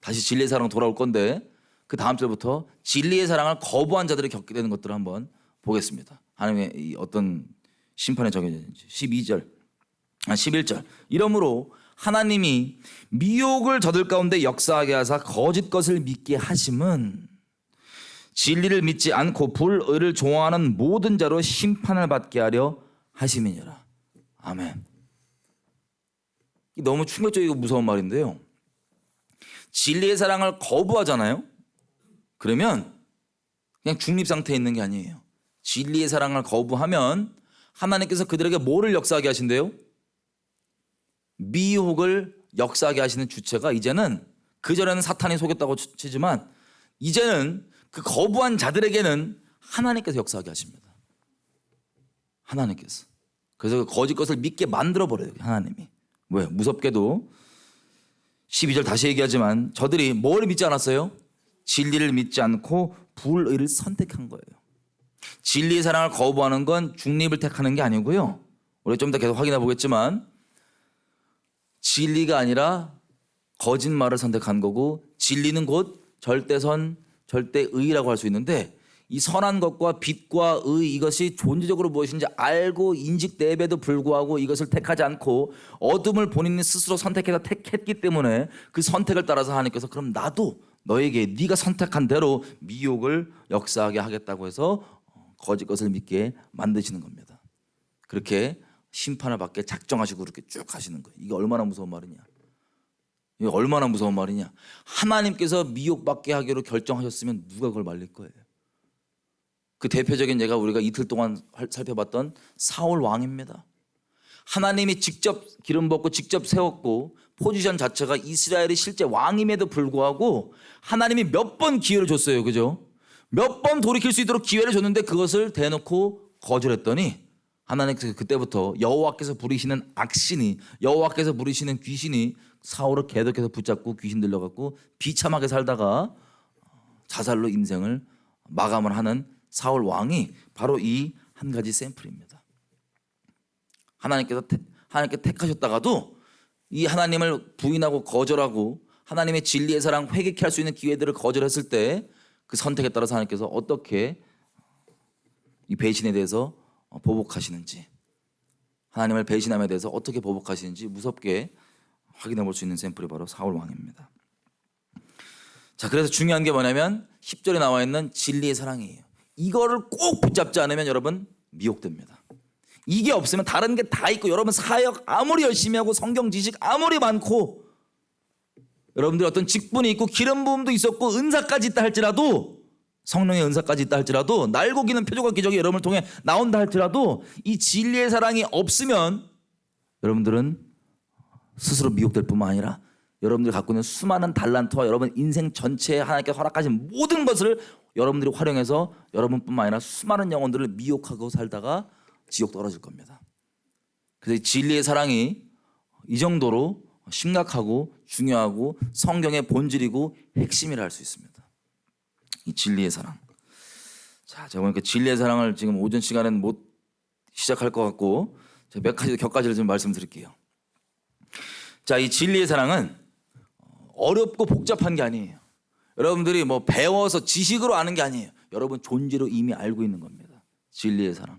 다시 진리의 사랑 돌아올 건데 그 다음 절부터 진리의 사랑을 거부한 자들이 겪게 되는 것들을 한번 보겠습니다. 하나님의 이 어떤 심판에 적용되는지. 11절. 이러므로 하나님이 미혹을 저들 가운데 역사하게 하사 거짓 것을 믿게 하심은 진리를 믿지 않고 불의를 좋아하는 모든 자로 심판을 받게 하려 하심이니라. 아멘. 너무 충격적이고 무서운 말인데요. 진리의 사랑을 거부하잖아요. 그러면 그냥 중립 상태에 있는 게 아니에요. 진리의 사랑을 거부하면 하나님께서 그들에게 뭐를 역사하게 하신대요? 미혹을 역사하게 하시는 주체가 이제는, 그전에는 사탄이 속였다고 치지만 이제는 그 거부한 자들에게는 하나님께서 역사하게 하십니다. 하나님께서. 그래서 그 거짓 것을 믿게 만들어버려요. 하나님이. 왜? 무섭게도 12절 다시 얘기하지만 저들이 뭘 믿지 않았어요? 진리를 믿지 않고 불의를 선택한 거예요. 진리의 사랑을 거부하는 건 중립을 택하는 게 아니고요. 우리 좀 더 계속 확인해 보겠지만 진리가 아니라 거짓말을 선택한 거고, 진리는 곧 절대선, 절대의라고 할 수 있는데 이 선한 것과 빛과 의, 이것이 존재적으로 무엇인지 알고 인식됨에도 불구하고 이것을 택하지 않고 어둠을 본인이 스스로 선택해서 택했기 때문에 그 선택을 따라서 하나님께서 그럼 나도 너에게 네가 선택한 대로 미혹을 역사하게 하겠다고 해서 거짓 것을 믿게 만드시는 겁니다. 그렇게 심판을 받게 작정하시고 그렇게 쭉 하시는 거예요. 이게 얼마나 무서운 말이냐. 이게 얼마나 무서운 말이냐. 하나님께서 미혹받게 하기로 결정하셨으면 누가 그걸 말릴 거예요. 그 대표적인 예가 우리가 이틀 동안 살펴봤던 사울 왕입니다. 하나님이 직접 기름 붓고 직접 세웠고 포지션 자체가 이스라엘의 실제 왕임에도 불구하고 하나님이 몇 번 기회를 줬어요. 그죠? 몇 번 돌이킬 수 있도록 기회를 줬는데 그것을 대놓고 거절했더니 하나님께서 그때부터 여호와께서 부리시는 악신이, 여호와께서 부리시는 귀신이 사울을 계속해서 붙잡고 귀신 들려갖고 비참하게 살다가 자살로 인생을 마감을 하는 사울 왕이 바로 이 한 가지 샘플입니다. 하나님께 택하셨다가도 이 하나님을 부인하고 거절하고 하나님의 진리의 사랑 회개케 할 수 있는 기회들을 거절했을 때 그 선택에 따라서 하나님께서 어떻게 이 배신에 대해서 보복하시는지, 하나님을 배신함에 대해서 어떻게 보복하시는지 무섭게 확인해 볼 수 있는 샘플이 바로 사울 왕입니다. 자, 그래서 중요한 게 뭐냐면 10절에 나와 있는 진리의 사랑이에요. 이거를 꼭 붙잡지 않으면 여러분 미혹됩니다. 이게 없으면 다른 게 다 있고 여러분 사역 아무리 열심히 하고 성경 지식 아무리 많고 여러분들 어떤 직분이 있고 기름 부음도 있었고 은사까지 있다 할지라도, 성령의 은사까지 있다 할지라도, 날고 기는 표적과 기적이 여러분을 통해 나온다 할지라도 이 진리의 사랑이 없으면 여러분들은 스스로 미혹될 뿐만 아니라 여러분들이 갖고 있는 수많은 달란트와 여러분 인생 전체에 하나님께서 허락하신 모든 것을 여러분들이 활용해서 여러분뿐만 아니라 수많은 영혼들을 미혹하고 살다가 지옥 떨어질 겁니다. 그래서 진리의 사랑이 이 정도로 심각하고 중요하고 성경의 본질이고 핵심이라 할 수 있습니다. 이 진리의 사랑. 자, 제가 보니까 진리의 사랑을 지금 오전 시간에는 못 시작할 것 같고 제가 몇 가지 격가지를 좀 말씀드릴게요. 자, 이 진리의 사랑은 어렵고 복잡한 게 아니에요. 여러분들이 뭐 배워서 지식으로 아는 게 아니에요. 여러분 존재로 이미 알고 있는 겁니다. 진리의 사랑.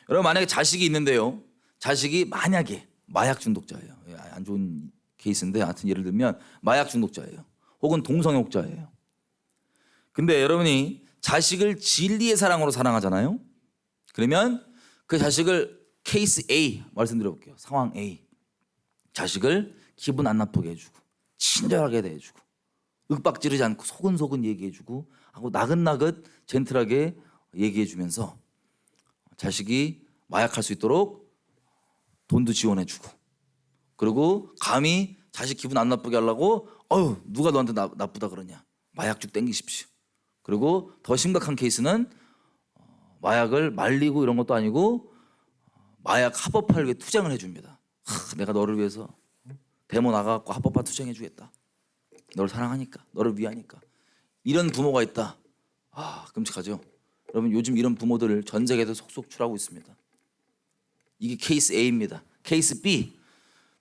여러분 만약에 자식이 있는데요. 자식이 만약에 마약 중독자예요. 안 좋은 케이스인데 하여튼 예를 들면 마약 중독자예요. 혹은 동성애자예요. 근데 여러분이 자식을 진리의 사랑으로 사랑하잖아요. 그러면 그 자식을 케이스 A 말씀드려볼게요. 상황 A. 자식을 기분 안 나쁘게 해주고 친절하게 대해주고 윽박지르지 않고 소근소근 얘기해주고 하고 나긋나긋 젠틀하게 얘기해주면서 자식이 마약할 수 있도록 돈도 지원해주고 그리고 감히 자식 기분 안 나쁘게 하려고 누가 너한테 나쁘다 그러냐 마약죽 땡기십시오. 그리고 더 심각한 케이스는 마약을 말리고 이런 것도 아니고 마약 합법화에 투쟁을 해줍니다. 내가 너를 위해서 데모 나가갖고 합법화 투쟁해주겠다. 너를 사랑하니까, 너를 위하니까. 이런 부모가 있다. 끔찍하죠. 여러분 요즘 이런 부모들을 전 세계에서 속속 출하고 있습니다. 이게 케이스 A입니다. 케이스 B.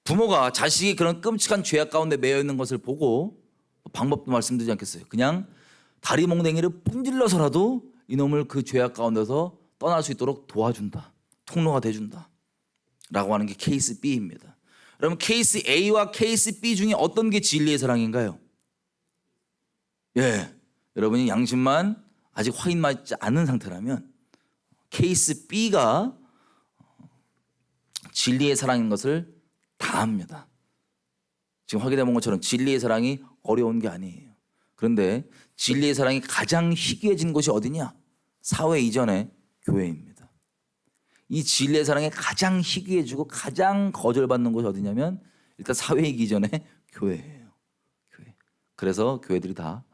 부모가 자식이 그런 끔찍한 죄악 가운데 매여 있는 것을 보고 방법도 말씀드리지 않겠어요. 그냥 다리 몽댕이를 분질러서라도 이놈을 그 죄악 가운데서 떠날 수 있도록 도와준다. 통로가 돼준다. 라고 하는 게 케이스 B입니다. 여러분 케이스 A와 케이스 B 중에 어떤 게 진리의 사랑인가요? 예, 여러분이 양심만 아직 확인받지 않은 상태라면 케이스 B가 진리의 사랑인 것을 다 압니다. 지금 확인해 본 것처럼 진리의 사랑이 어려운 게 아니에요. 그런데 진리의 사랑이 가장 희귀해진 곳이 어디냐? 사회 이전의 교회입니다. 이 진리의 사랑이 가장 희귀해지고 가장 거절받는 곳이 어디냐면 일단 사회이기 전에 교회예요. 교회. 그래서 교회들이 다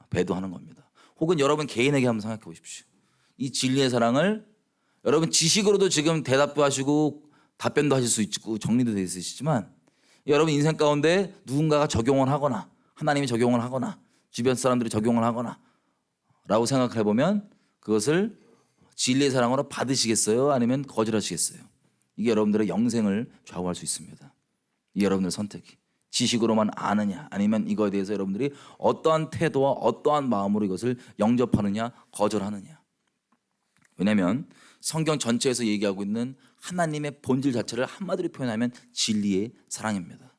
배도하는 겁니다. 혹은 여러분 개인에게 한번 생각해 보십시오. 이 진리의 사랑을 여러분 지식으로도 지금 대답도 하시고 답변도 하실 수 있고 정리도 되어 있으시지만 여러분 인생 가운데 누군가가 적용을 하거나 하나님이 적용을 하거나 주변 사람들이 적용을 하거나 라고 생각해 보면 그것을 진리의 사랑으로 받으시겠어요? 아니면 거절하시겠어요? 이게 여러분들의 영생을 좌우할 수 있습니다. 이 여러분들의 선택이 지식으로만 아느냐 아니면 이거에 대해서 여러분들이 어떠한 태도와 어떠한 마음으로 이것을 영접하느냐 거절하느냐. 왜냐하면 성경 전체에서 얘기하고 있는 하나님의 본질 자체를 한마디로 표현하면 진리의 사랑입니다.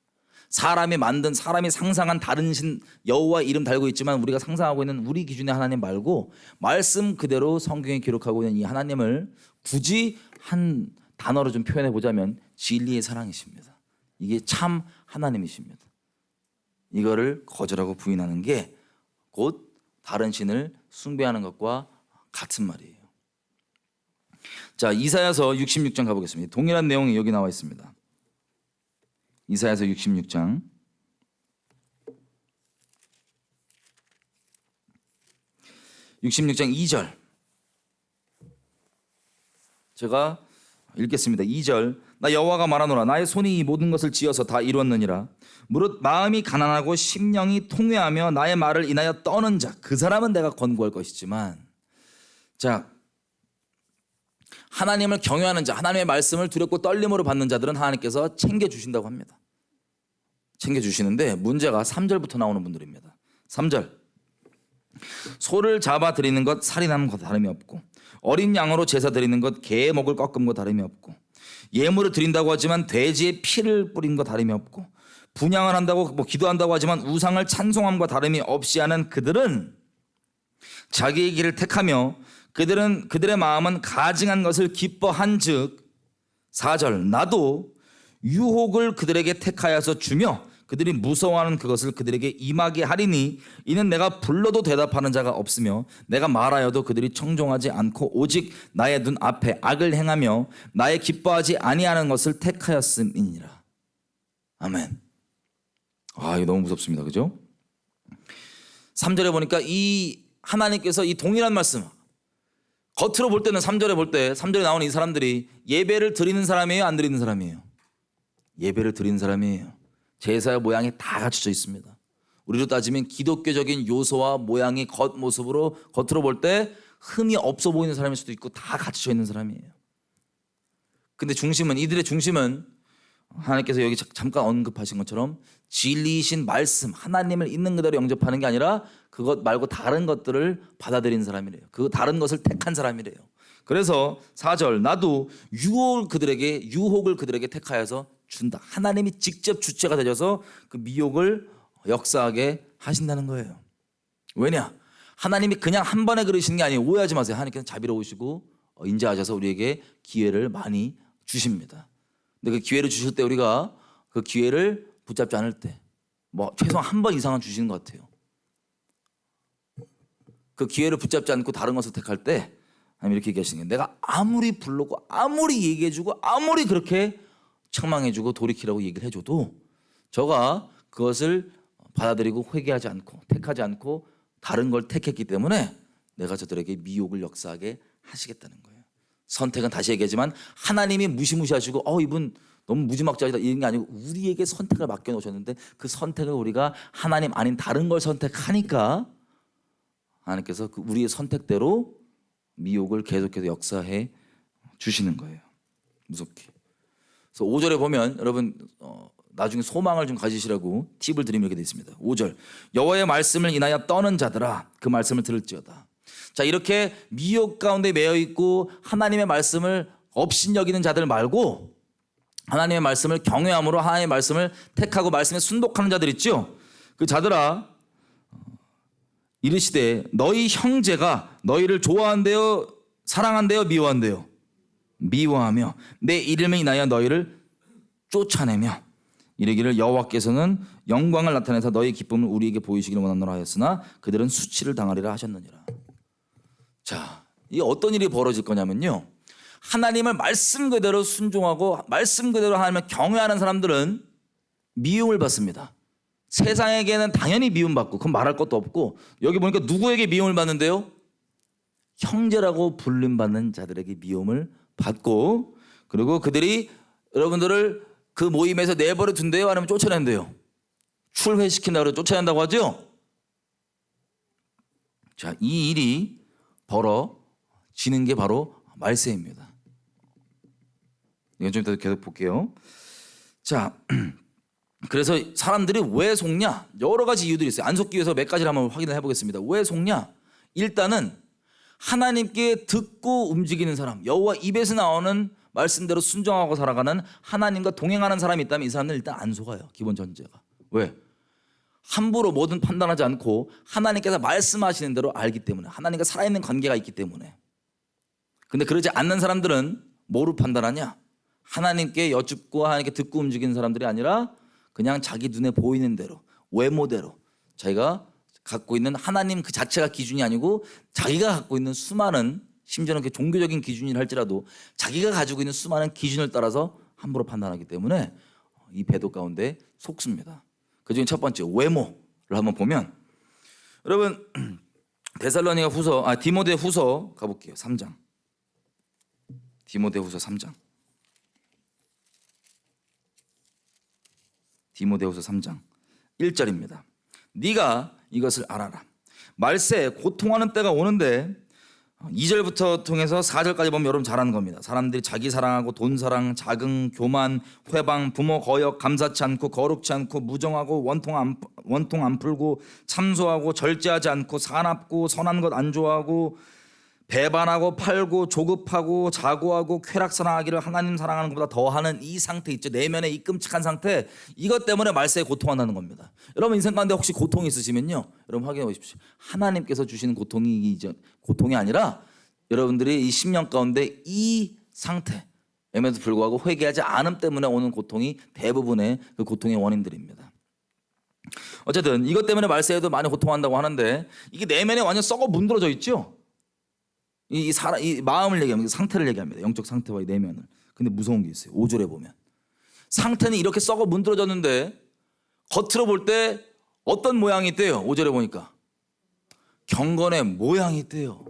사람이 만든 사람이 상상한 다른 신 여호와 이름 달고 있지만 우리가 상상하고 있는 우리 기준의 하나님 말고 말씀 그대로 성경에 기록하고 있는 이 하나님을 굳이 한 단어로 좀 표현해 보자면 진리의 사랑이십니다. 이게 참 하나님이십니다. 이거를 거절하고 부인하는 게 곧 다른 신을 숭배하는 것과 같은 말이에요. 자, 이사야서 66장 가보겠습니다. 동일한 내용이 여기 나와 있습니다. 이사야서 66장 2절 제가 읽겠습니다. 2절 나 여호와가 말하노라 나의 손이 이 모든 것을 지어서 다 이루었느니라. 무릇 마음이 가난하고 심령이 통회하며 나의 말을 인하여 떠는 자 그 사람은 내가 권고할 것이지만 자 하나님을 경외하는 자 하나님의 말씀을 두렵고 떨림으로 받는 자들은 하나님께서 챙겨주신다고 합니다. 챙겨주시는데 문제가 3절부터 나오는 분들입니다. 3절 소를 잡아 드리는 것 살인함과 다름이 없고 어린 양으로 제사 드리는 것 개의 목을 꺾음과 다름이 없고 예물을 드린다고 하지만 돼지의 피를 뿌린 것 다름이 없고 분향을 한다고 기도한다고 하지만 우상을 찬송함과 다름이 없이 하는 그들은 자기의 길을 택하며 그들의 마음은 가증한 것을 기뻐한즉 4절 나도 유혹을 그들에게 택하여서 주며 그들이 무서워하는 그것을 그들에게 임하게 하리니 이는 내가 불러도 대답하는 자가 없으며 내가 말하여도 그들이 청종하지 않고 오직 나의 눈 앞에 악을 행하며 나의 기뻐하지 아니하는 것을 택하였음이니라. 아멘. 이거 너무 무섭습니다. 그죠? 3절에 보니까 이 하나님께서 이 동일한 말씀, 겉으로 볼 때는 3절에 나오는 이 사람들이 예배를 드리는 사람이에요, 안 드리는 사람이에요? 예배를 드리는 사람이에요. 제사의 모양이 다 갖춰져 있습니다. 우리로 따지면 기독교적인 요소와 모양이 겉으로 볼 때 흠이 없어 보이는 사람일 수도 있고 다 갖춰져 있는 사람이에요. 근데 이들의 중심은 하나님께서 여기 잠깐 언급하신 것처럼 진리이신 말씀, 하나님을 있는 그대로 영접하는 게 아니라 그것 말고 다른 것들을 받아들인 사람이래요. 그 다른 것을 택한 사람이래요. 그래서 4절, 나도 유혹을 그들에게 택하여서 준다. 하나님이 직접 주체가 되셔서 그 미혹을 역사하게 하신다는 거예요. 왜냐? 하나님이 그냥 한 번에 그러시는 게 아니에요. 오해하지 마세요. 하나님께서 자비로우시고 인자하셔서 우리에게 기회를 많이 주십니다. 근데 그 기회를 주실 때 우리가 그 기회를 붙잡지 않을 때 최소한 한 번 이상은 주시는 것 같아요. 그 기회를 붙잡지 않고 다른 것을 택할 때 하나님 이렇게 얘기하시는 게, 내가 아무리 불러고 아무리 얘기해주고 아무리 그렇게 책망해주고 돌이키라고 얘기를 해줘도 저가 그것을 받아들이고 회개하지 않고 택하지 않고 다른 걸 택했기 때문에 내가 저들에게 미혹을 역사하게 하시겠다는 거예요. 선택은 다시 얘기하지만 하나님이 무시무시하시고 이분 너무 무지막지하다 이런 게 아니고 우리에게 선택을 맡겨놓으셨는데 그 선택을 우리가 하나님 아닌 다른 걸 선택하니까 하나님께서 우리의 선택대로 미혹을 계속해서 역사해 주시는 거예요. 무섭게. 그래서 5절에 보면 여러분 나중에 소망을 좀 가지시라고 팁을 드리면 이렇게 되어 있습니다. 5절, 여호와의 말씀을 인하여 떠는 자들아 그 말씀을 들을지어다. 자, 이렇게 미혹 가운데 매여 있고 하나님의 말씀을 업신여기는 자들 말고 하나님의 말씀을 경외함으로 하나님의 말씀을 택하고 말씀에 순독하는 자들 있죠. 그 자들아 이르시되 너희 형제가 너희를 좋아한대요, 사랑한대요, 미워한대요? 미워하며 내 이름에 인하여 너희를 쫓아내며 이르기를 여호와께서는 영광을 나타내서 너희 기쁨을 우리에게 보이시기를 원하노라 하였으나 그들은 수치를 당하리라 하셨느니라. 자, 이 어떤 일이 벌어질 거냐면요, 하나님을 말씀 그대로 순종하고 말씀 그대로 하나님을 경외하는 사람들은 미움을 받습니다. 세상에게는 당연히 미움받고 그건 말할 것도 없고, 여기 보니까 누구에게 미움을 받는데요? 형제라고 불림받는 자들에게 미움을 받고, 그리고 그들이 여러분들을 그 모임에서 내버려 둔대요, 아니면 쫓아낸대요? 출회시킨다고 쫓아낸다고 하죠. 자, 이 일이 벌어지는 게 바로 말세입니다. 이건 좀 이따 계속 볼게요. 자, 그래서 사람들이 왜 속냐? 여러 가지 이유들이 있어요. 안 속기 위해서 몇 가지를 한번 확인을 해보겠습니다. 왜 속냐? 일단은 하나님께 듣고 움직이는 사람, 여호와 입에서 나오는 말씀대로 순종하고 살아가는 하나님과 동행하는 사람이 있다면 이 사람들은 일단 안 속아요. 기본 전제가. 왜? 함부로 뭐든 판단하지 않고 하나님께서 말씀하시는 대로 알기 때문에, 하나님과 살아있는 관계가 있기 때문에. 근데 그러지 않는 사람들은 뭐로 판단하냐? 하나님께 여쭙고 하나님께 듣고 움직이는 사람들이 아니라 그냥 자기 눈에 보이는 대로, 외모대로, 자기가 갖고 있는 하나님 그 자체가 기준이 아니고 자기가 갖고 있는 수많은, 심지어는 그 종교적인 기준이라 할지라도 자기가 가지고 있는 수많은 기준을 따라서 함부로 판단하기 때문에 이 배도 가운데 속습니다. 그중에 첫 번째, 외모를 한번 보면, 여러분 디모데 후서 가볼게요. 3장. 디모데 후서 3장. 디모데후서 3장 1절입니다. 네가 이것을 알아라. 말세 고통하는 때가 오는데, 2절부터 통해서 4절까지 보면 여러분 잘 아는 겁니다. 사람들이 자기 사랑하고 돈 사랑, 자긍, 교만, 회방, 부모 거역, 감사치 않고 거룩치 않고 무정하고 원통 안 풀고 참소하고 절제하지 않고 사납고 선한 것 안 좋아하고 배반하고 팔고 조급하고 자고하고 쾌락사랑하기를 하나님 사랑하는 것보다 더하는 이 상태 있죠. 내면의 이 끔찍한 상태, 이것 때문에 말세에 고통한다는 겁니다. 여러분 인생 가운데 혹시 고통이 있으시면요, 여러분 확인해 보십시오. 하나님께서 주시는 고통이 아니라 여러분들이 이 10년 가운데 이 상태임에도 불구하고 회개하지 않음 때문에 오는 고통이 대부분의 그 고통의 원인들입니다. 어쨌든 이것 때문에 말세에도 많이 고통한다고 하는데 이게 내면에 완전 썩어 문드러져 있죠. 이 마음을 얘기합니다. 상태를 얘기합니다. 영적 상태와 이 내면을. 근데 무서운 게 있어요. 5절에 보면 상태는 이렇게 썩어 문드러졌는데 겉으로 볼 때 어떤 모양이 있대요. 5절에 보니까 경건의 모양이 있대요.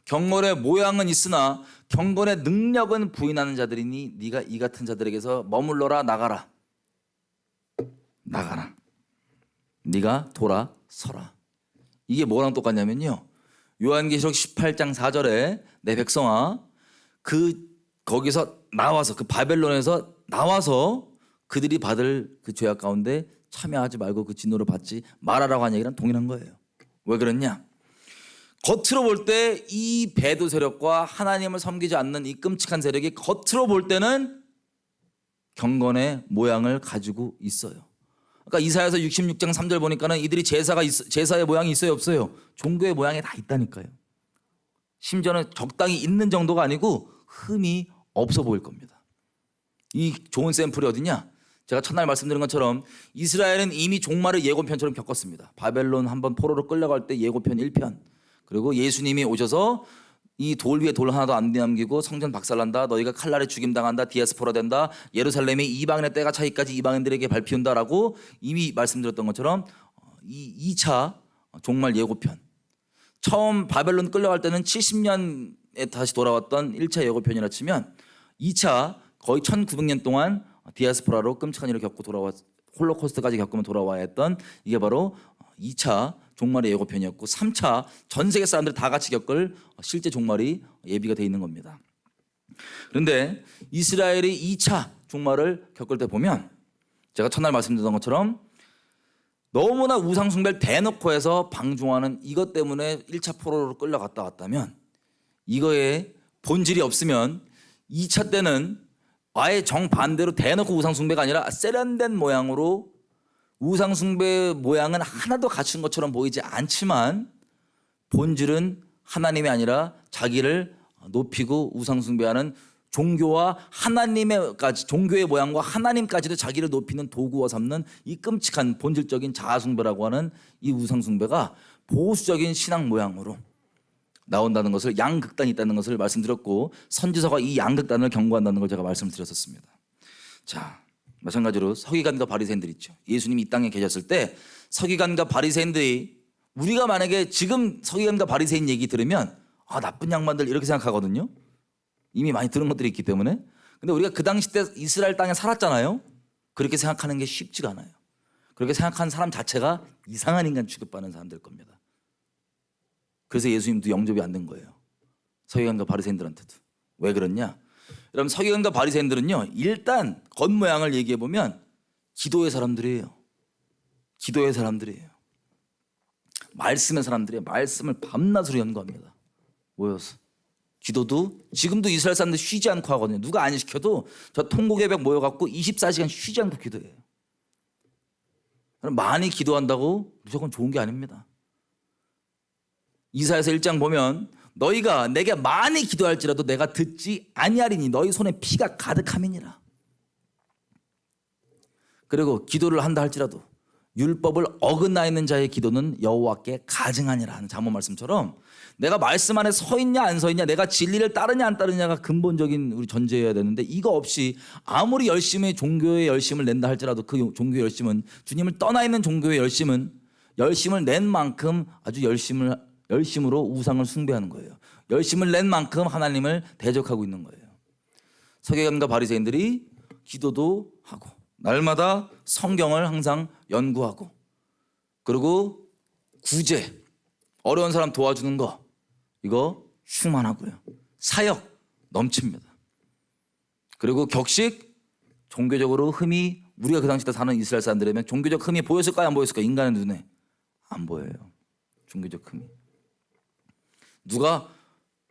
경건의 모양은 있으나 경건의 능력은 부인하는 자들이니 네가 이 같은 자들에게서 머물러라. 나가라. 네가 돌아서라. 이게 뭐랑 똑같냐면요, 요한계시록 18장 4절에 내 백성아 거기서 나와서 그 바벨론에서 나와서 그들이 받을 그 죄악 가운데 참여하지 말고 그 진노를 받지 말아라고 한 얘기랑 동일한 거예요. 왜 그랬냐? 겉으로 볼 때 이 배도 세력과 하나님을 섬기지 않는 이 끔찍한 세력이 겉으로 볼 때는 경건의 모양을 가지고 있어요. 그러니까 이사야서 66장 3절 보니까는 이들이 제사의 모양이 있어요, 없어요? 종교의 모양이 다 있다니까요. 심지어는 적당히 있는 정도가 아니고 흠이 없어 보일 겁니다. 이 좋은 샘플이 어디냐? 제가 첫날 말씀드린 것처럼 이스라엘은 이미 종말을 예고편처럼 겪었습니다. 바벨론 한번 포로로 끌려갈 때 예고편 1편, 그리고 예수님이 오셔서 이 돌 위에 돌 하나도 안 남기고 성전 박살난다, 너희가 칼날에 죽임당한다, 디아스포라 된다, 예루살렘이 이방인의 때가 차기까지 이방인들에게 밟히운다라고 이미 말씀드렸던 것처럼 이 2차 종말 예고편, 처음 바벨론 끌려갈 때는 70년에 다시 돌아왔던 1차 예고편이라 치면 2차 거의 1900년 동안 디아스포라로 끔찍한 일을 겪고 홀로코스트까지 겪으면 돌아와야 했던 이게 바로 2차 종말의 예고편이었고 3차 전 세계 사람들이 다 같이 겪을 실제 종말이 예비가 돼 있는 겁니다. 그런데 이스라엘이 2차 종말을 겪을 때 보면 제가 첫날 말씀드렸던 것처럼 너무나 우상 숭배를 대놓고 해서 방종하는 이것 때문에 1차 포로로 끌려갔다 왔다면 이거에 본질이 없으면 2차 때는 아예 정반대로 대놓고 우상 숭배가 아니라 세련된 모양으로 우상 숭배 모양은 하나도 갖춘 것처럼 보이지 않지만 본질은 하나님이 아니라 자기를 높이고 우상 숭배하는 종교와 하나님의까지 종교의 모양과 하나님까지도 자기를 높이는 도구와 삼는 이 끔찍한 본질적인 자아숭배라고 하는 이 우상 숭배가 보수적인 신앙 모양으로 나온다는 것을, 양극단이 있다는 것을 말씀드렸고 선지서가 이 양극단을 경고한다는 걸 제가 말씀드렸었습니다. 자, 마찬가지로 서기관과 바리새인들 있죠. 예수님이 이 땅에 계셨을 때 서기관과 바리새인들이, 우리가 만약에 지금 서기관과 바리새인 얘기 들으면 나쁜 양반들 이렇게 생각하거든요. 이미 많이 들은 것들이 있기 때문에. 근데 우리가 그 당시 때 이스라엘 땅에 살았잖아요. 그렇게 생각하는 게 쉽지가 않아요. 그렇게 생각하는 사람 자체가 이상한 인간 취급받는 사람들 겁니다. 그래서 예수님도 영접이 안 된 거예요. 서기관과 바리새인들한테도. 왜 그렇냐? 여러분, 서기관과 바리새인들은요, 일단 겉모양을 얘기해 보면 기도의 사람들이에요. 기도의 사람들이에요. 말씀의 사람들이에요. 말씀을 밤낮으로 연구합니다. 모여서. 기도도 지금도 이스라엘 사람들 쉬지 않고 하거든요. 누가 안 시켜도 저 통곡예배 모여갖고 24시간 쉬지 않고 기도해요. 많이 기도한다고 무조건 좋은 게 아닙니다. 이사야서 1장 보면 너희가 내게 많이 기도할지라도 내가 듣지 아니하리니 너희 손에 피가 가득함이니라. 그리고 기도를 한다 할지라도 율법을 어긋나 있는 자의 기도는 여호와께 가증하니라 하는 잠언 말씀처럼 내가 말씀 안에 서 있냐 안 서 있냐, 내가 진리를 따르냐 안 따르냐가 근본적인 우리 전제여야 되는데, 이거 없이 아무리 열심히 종교의 열심을 낸다 할지라도 그 종교의 열심은, 주님을 떠나 있는 종교의 열심을 낸 만큼 아주 열심으로 우상을 숭배하는 거예요. 열심을 낸 만큼 하나님을 대적하고 있는 거예요. 서기관과 바리새인들이 기도도 하고 날마다 성경을 항상 연구하고, 그리고 구제, 어려운 사람 도와주는 거, 이거 충만하고요. 사역 넘칩니다. 그리고 격식, 종교적으로 흠이, 우리가 그 당시 때 사는 이스라엘 사람들이면 종교적 흠이 보였을까요 안 보였을까요? 인간의 눈에 안 보여요. 종교적 흠이. 누가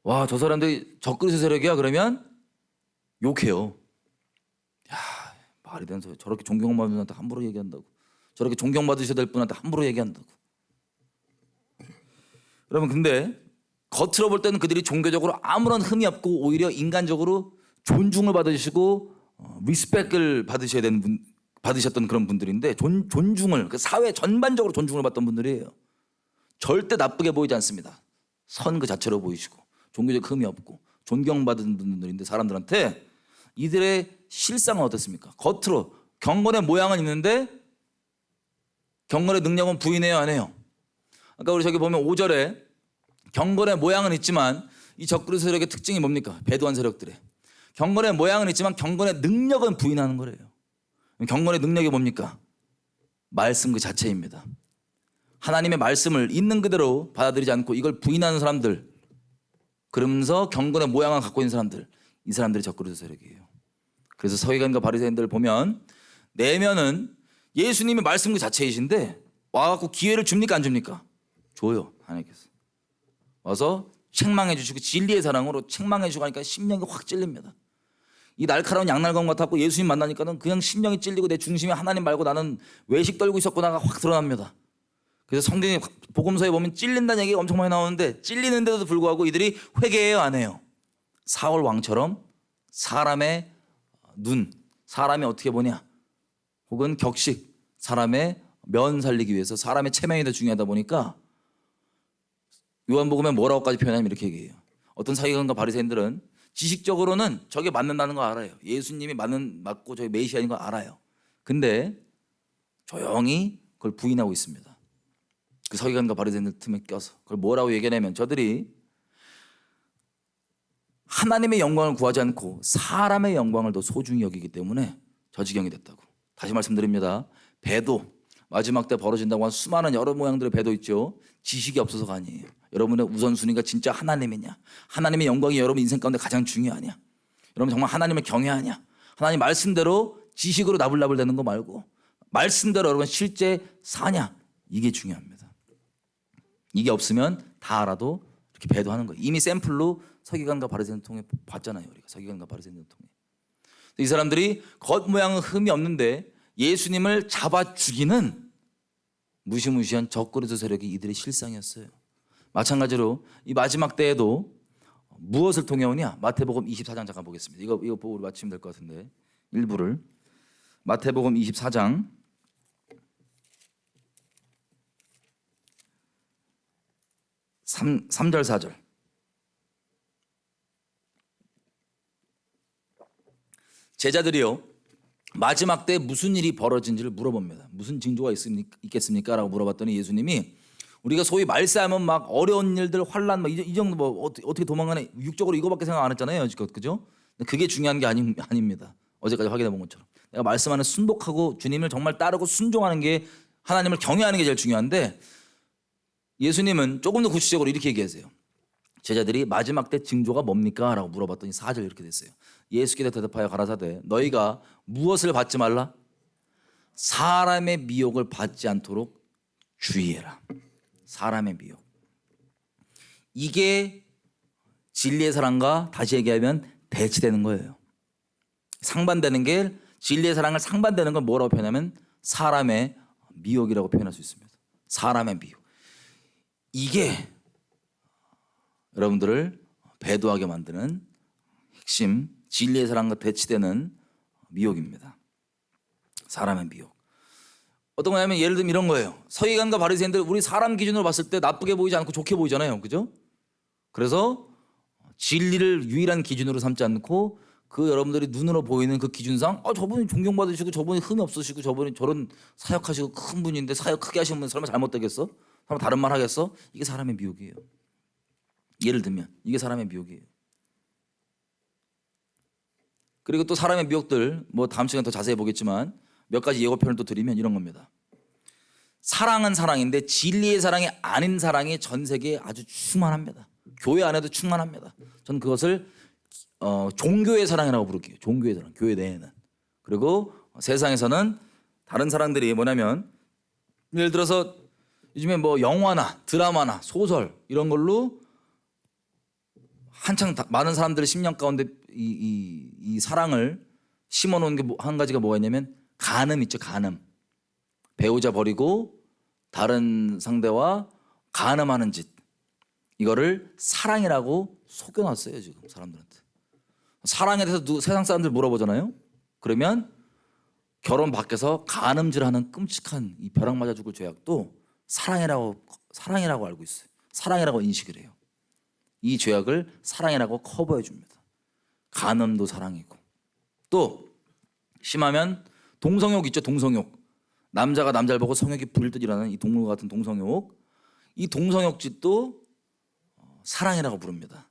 와, 저 사람들이 적그리스 세력이야 그러면 욕해요. 야, 말이 되는 소리. 저렇게 존경받는 분한테 함부로 얘기한다고. 저렇게 존경받으셔야 될 분한테 함부로 얘기한다고. 여러분, 근데 겉으로 볼 때는 그들이 종교적으로 아무런 흠이 없고 오히려 인간적으로 존중을 받으시고 리스펙을 받으셔야 되는 받으셨던 그런 분들인데 존중을 그 사회 전반적으로 존중을 받던 분들이에요. 절대 나쁘게 보이지 않습니다. 선 그 자체로 보이시고 종교적 흠이 없고 존경받은 분들인데 사람들한테 이들의 실상은 어떻습니까? 겉으로 경건의 모양은 있는데 경건의 능력은 부인해요, 안 해요? 아까 우리 저기 보면 5절에 경건의 모양은 있지만 이 적그리 세력의 특징이 뭡니까? 배도한 세력들의 경건의 모양은 있지만 경건의 능력은 부인하는 거래요. 경건의 능력이 뭡니까? 말씀 그 자체입니다. 하나님의 말씀을 있는 그대로 받아들이지 않고 이걸 부인하는 사람들, 그러면서 경건의 모양을 갖고 있는 사람들, 이 사람들이 적그리스도 세력이에요. 그래서 서기관과 바리새인들 보면 내면은 예수님이 말씀 그 자체이신데 와갖고 기회를 줍니까 안 줍니까? 줘요. 하나님께서 와서 책망해 주시고 진리의 사랑으로 책망해 주고 하니까 심령이 확 찔립니다. 이 날카로운 양날검 같았고 예수님 만나니까는 그냥 심령이 찔리고 내 중심이 하나님 말고 나는 외식 떨고 있었구나가 확 드러납니다. 그래서 성경의 복음서에 보면 찔린다는 얘기가 엄청 많이 나오는데 찔리는데도 불구하고 이들이 회개해요 안 해요? 사울 왕처럼 사람의 눈, 사람이 어떻게 보냐, 혹은 격식, 사람의 면 살리기 위해서 사람의 체면이 더 중요하다 보니까 요한복음에 뭐라고까지 표현하면 이렇게 얘기해요. 어떤 사기관과 바리새인들은 지식적으로는 저게 맞는다는 거 알아요. 예수님이 맞고 저게 메시아인 거 알아요. 근데 조용히 그걸 부인하고 있습니다. 그 서기관과 바리새인들 틈에 껴서 그걸 뭐라고 얘기하냐면 저들이 하나님의 영광을 구하지 않고 사람의 영광을 더 소중히 여기기 때문에 저 지경이 됐다고. 다시 말씀드립니다. 배도 마지막 때 벌어진다고 한 수많은 여러 모양들의 배도 있죠. 지식이 없어서가 아니에요. 여러분의 우선순위가 진짜 하나님이냐, 하나님의 영광이 여러분 인생 가운데 가장 중요하냐, 여러분 정말 하나님을 경외하냐, 하나님 말씀대로 지식으로 나불나불 되는 거 말고 말씀대로 여러분 실제 사냐, 이게 중요합니다. 이게 없으면 다 알아도 이렇게 배도하는 거예요. 이미 샘플로 서기관과 바리새인을 통해 봤잖아요. 우리가 서기관과 바리새인을 통해 이 사람들이 겉모양은 흠이 없는데 예수님을 잡아 죽이는 무시무시한 적그리스도 세력이 이들의 실상이었어요. 마찬가지로 이 마지막 때에도 무엇을 통해 오냐? 마태복음 24장 잠깐 보겠습니다. 이거 보고 우리 마치면 될 것 같은데 일부를 마태복음 24장 3절 4절 제자들이요 마지막 때 무슨 일이 벌어진지를 물어봅니다. 무슨 징조가 있겠습니까? 라고 물어봤더니 예수님이 우리가 소위 말세하면 막 어려운 일들, 환란, 막 이 정도 뭐 어떻게 도망가네. 육적으로 이거밖에 생각 안 했잖아요. 그죠? 그게 중요한 게 아닙니다. 어제까지 확인해 본 것처럼 내가 말씀하는 순복하고 주님을 정말 따르고 순종하는 게 하나님을 경외하는 게 제일 중요한데 예수님은 조금 더 구체적으로 이렇게 얘기하세요. 제자들이 마지막 때 징조가 뭡니까? 라고 물어봤더니 4절 이렇게 됐어요. 예수께서 대답하여 가라사대 너희가 무엇을 받지 말라? 사람의 미혹을 받지 않도록 주의해라. 사람의 미혹. 이게 진리의 사랑과 다시 얘기하면 대치되는 거예요. 상반되는 게 진리의 사랑을 상반되는 건 뭐라고 표현하면 사람의 미혹이라고 표현할 수 있습니다. 사람의 미혹. 이게 여러분들을 배도하게 만드는 핵심 진리의 사랑과 대치되는 미혹입니다. 사람의 미혹. 어떤 거냐면 예를 들면 이런 거예요. 서기관과 바리새인들 우리 사람 기준으로 봤을 때 나쁘게 보이지 않고 좋게 보이잖아요. 그죠? 그래서 진리를 유일한 기준으로 삼지 않고 그 여러분들이 눈으로 보이는 그 기준상 저분이 존경받으시고 저분이 흠이 없으시고 저분이 저런 사역하시고 큰 분인데 사역 크게 하시는 분 설마 잘못되겠어? 설마 다른 말 하겠어? 이게 사람의 미혹이에요. 예를 들면 이게 사람의 미혹이에요. 그리고 또 사람의 미혹들 뭐 다음 시간에 더 자세히 보겠지만 몇 가지 예고편을 또 드리면 이런 겁니다. 사랑은 사랑인데 진리의 사랑이 아닌 사랑이 전 세계에 아주 충만합니다. 교회 안에도 충만합니다. 저는 그것을 종교의 사랑이라고 부를게요. 종교의 사랑, 교회 내에는. 그리고 세상에서는 다른 사랑들이 뭐냐면 예를 들어서 요즘에 뭐 영화나 드라마나 소설 이런 걸로 한창 많은 사람들의 심령 가운데 이 사랑을 심어놓은 게 한 가지가 뭐가 있냐면 간음 있죠. 간음. 배우자 버리고 다른 상대와 간음하는 짓. 이거를 사랑이라고 속여놨어요. 지금 사람들한테. 사랑에 대해서 세상 사람들 물어보잖아요. 그러면 결혼 밖에서 간음질하는 끔찍한 이 벼락 맞아 죽을 죄악도 사랑이라고 알고 있어요. 사랑이라고 인식을 해요. 이 죄악을 사랑이라고 커버해 줍니다. 간음도 사랑이고, 또 심하면 동성욕 있죠. 동성욕. 남자가 남자를 보고 성욕이 불듯 일어나는 이 동물과 같은 동성욕. 이 동성욕짓도 사랑이라고 부릅니다.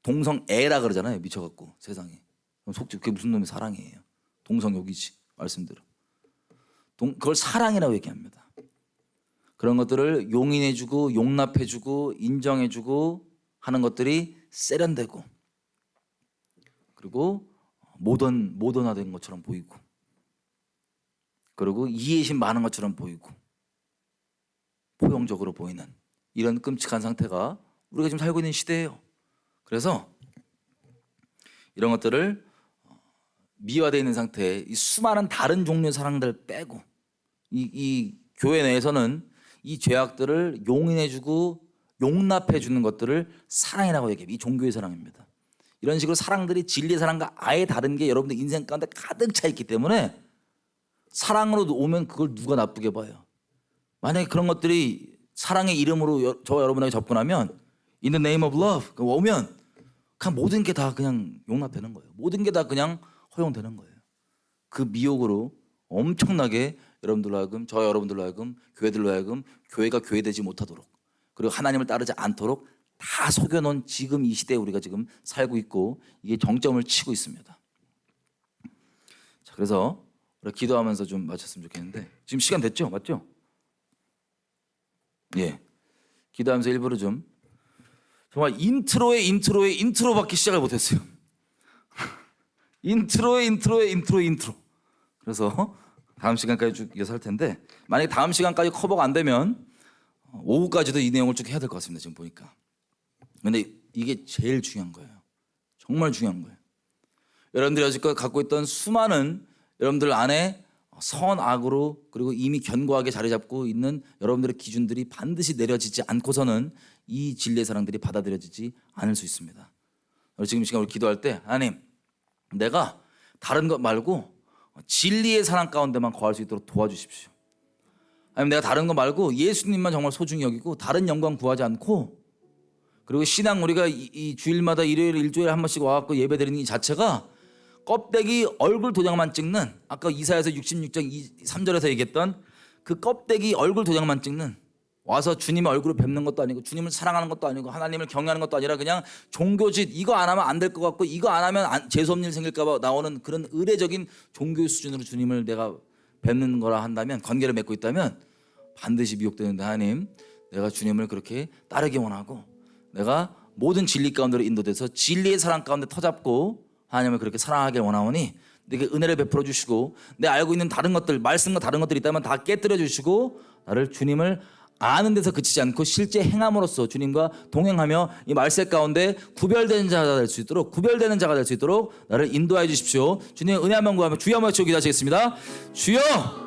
동성애라 그러잖아요. 미쳐갖고 세상에. 속지 그게 무슨 놈의 사랑이에요. 동성욕이지 말씀대로. 그걸 사랑이라고 얘기합니다. 그런 것들을 용인해주고 용납해주고 인정해주고 하는 것들이 세련되고, 그리고 모던화된 것처럼 보이고, 그리고 이해심 많은 것처럼 보이고 포용적으로 보이는 이런 끔찍한 상태가 우리가 지금 살고 있는 시대예요. 그래서 이런 것들을 미화되어 있는 상태에 이 수많은 다른 종류의 사랑들 빼고 이 교회 내에서는 이 죄악들을 용인해주고 용납해주는 것들을 사랑이라고 얘기해요. 이 종교의 사랑입니다. 이런 식으로 사랑들이 진리의 사랑과 아예 다른 게 여러분들 인생 가운데 가득 차 있기 때문에 사랑으로 오면 그걸 누가 나쁘게 봐요. 만약에 그런 것들이 사랑의 이름으로 저와 여러분에게 접근하면 In the name of love 오면 그냥 모든 게 다 그냥 용납되는 거예요. 모든 게 다 그냥 허용되는 거예요. 그 미혹으로 엄청나게 여러분들로 하여금, 저와 여러분들로 하여금, 교회들로 하여금 교회가 교회되지 못하도록, 그리고 하나님을 따르지 않도록 다 속여놓은 지금 이 시대에 우리가 지금 살고 있고, 이게 정점을 치고 있습니다. 자, 그래서 우리가 기도하면서 좀 마쳤으면 좋겠는데, 지금 시간 됐죠? 맞죠? 예. 기도하면서 일부러 좀 정말 인트로의 인트로밖에 시작을 못했어요. 인트로의 인트로. 그래서 다음 시간까지 쭉 이어서 할 텐데, 만약에 다음 시간까지 커버가 안 되면 오후까지도 이 내용을 쭉 해야 될 것 같습니다. 지금 보니까. 근데 이게 제일 중요한 거예요. 정말 중요한 거예요. 여러분들이 여지껏 갖고 있던 수많은 여러분들 안에 선악으로, 그리고 이미 견고하게 자리 잡고 있는 여러분들의 기준들이 반드시 내려지지 않고서는 이 진리의 사랑들이 받아들여지지 않을 수 있습니다. 지금 이 시간 우리 기도할 때, 하나님, 내가 다른 것 말고 진리의 사랑 가운데만 거할 수 있도록 도와주십시오. 아니면 내가 다른 거 말고 예수님만 정말 소중히 여기고 다른 영광 구하지 않고, 그리고 신앙 우리가 이 주일마다 일주일에 한 번씩 와갖고 예배 드리는 이 자체가 껍데기 얼굴 도장만 찍는, 아까 이사야서 66장 3절에서 얘기했던 그 껍데기 얼굴 도장만 찍는, 와서 주님의 얼굴을 뵙는 것도 아니고 주님을 사랑하는 것도 아니고 하나님을 경외하는 것도 아니라 그냥 종교짓, 이거 안 하면 안 될 것 같고 이거 안 하면 재수없는 일 생길까 봐 나오는 그런 의례적인 종교 수준으로 주님을 내가 뵙는 거라 한다면, 관계를 맺고 있다면 반드시 미혹되는데, 하나님, 내가 주님을 그렇게 따르기 원하고 내가 모든 진리 가운데로 인도돼서 진리의 사랑 가운데 터잡고 하나님을 그렇게 사랑하길 원하오니 내게 은혜를 베풀어 주시고, 내 알고 있는 다른 것들, 말씀과 다른 것들이 있다면 다 깨뜨려 주시고, 나를 주님을 아는 데서 그치지 않고 실제 행함으로써 주님과 동행하며 이 말세 가운데 구별되는 자가 될 수 있도록 나를 인도하여 주십시오. 주님의 은혜 한번 구하며 주여 한번 외쳐 기도하시겠습니다. 주여!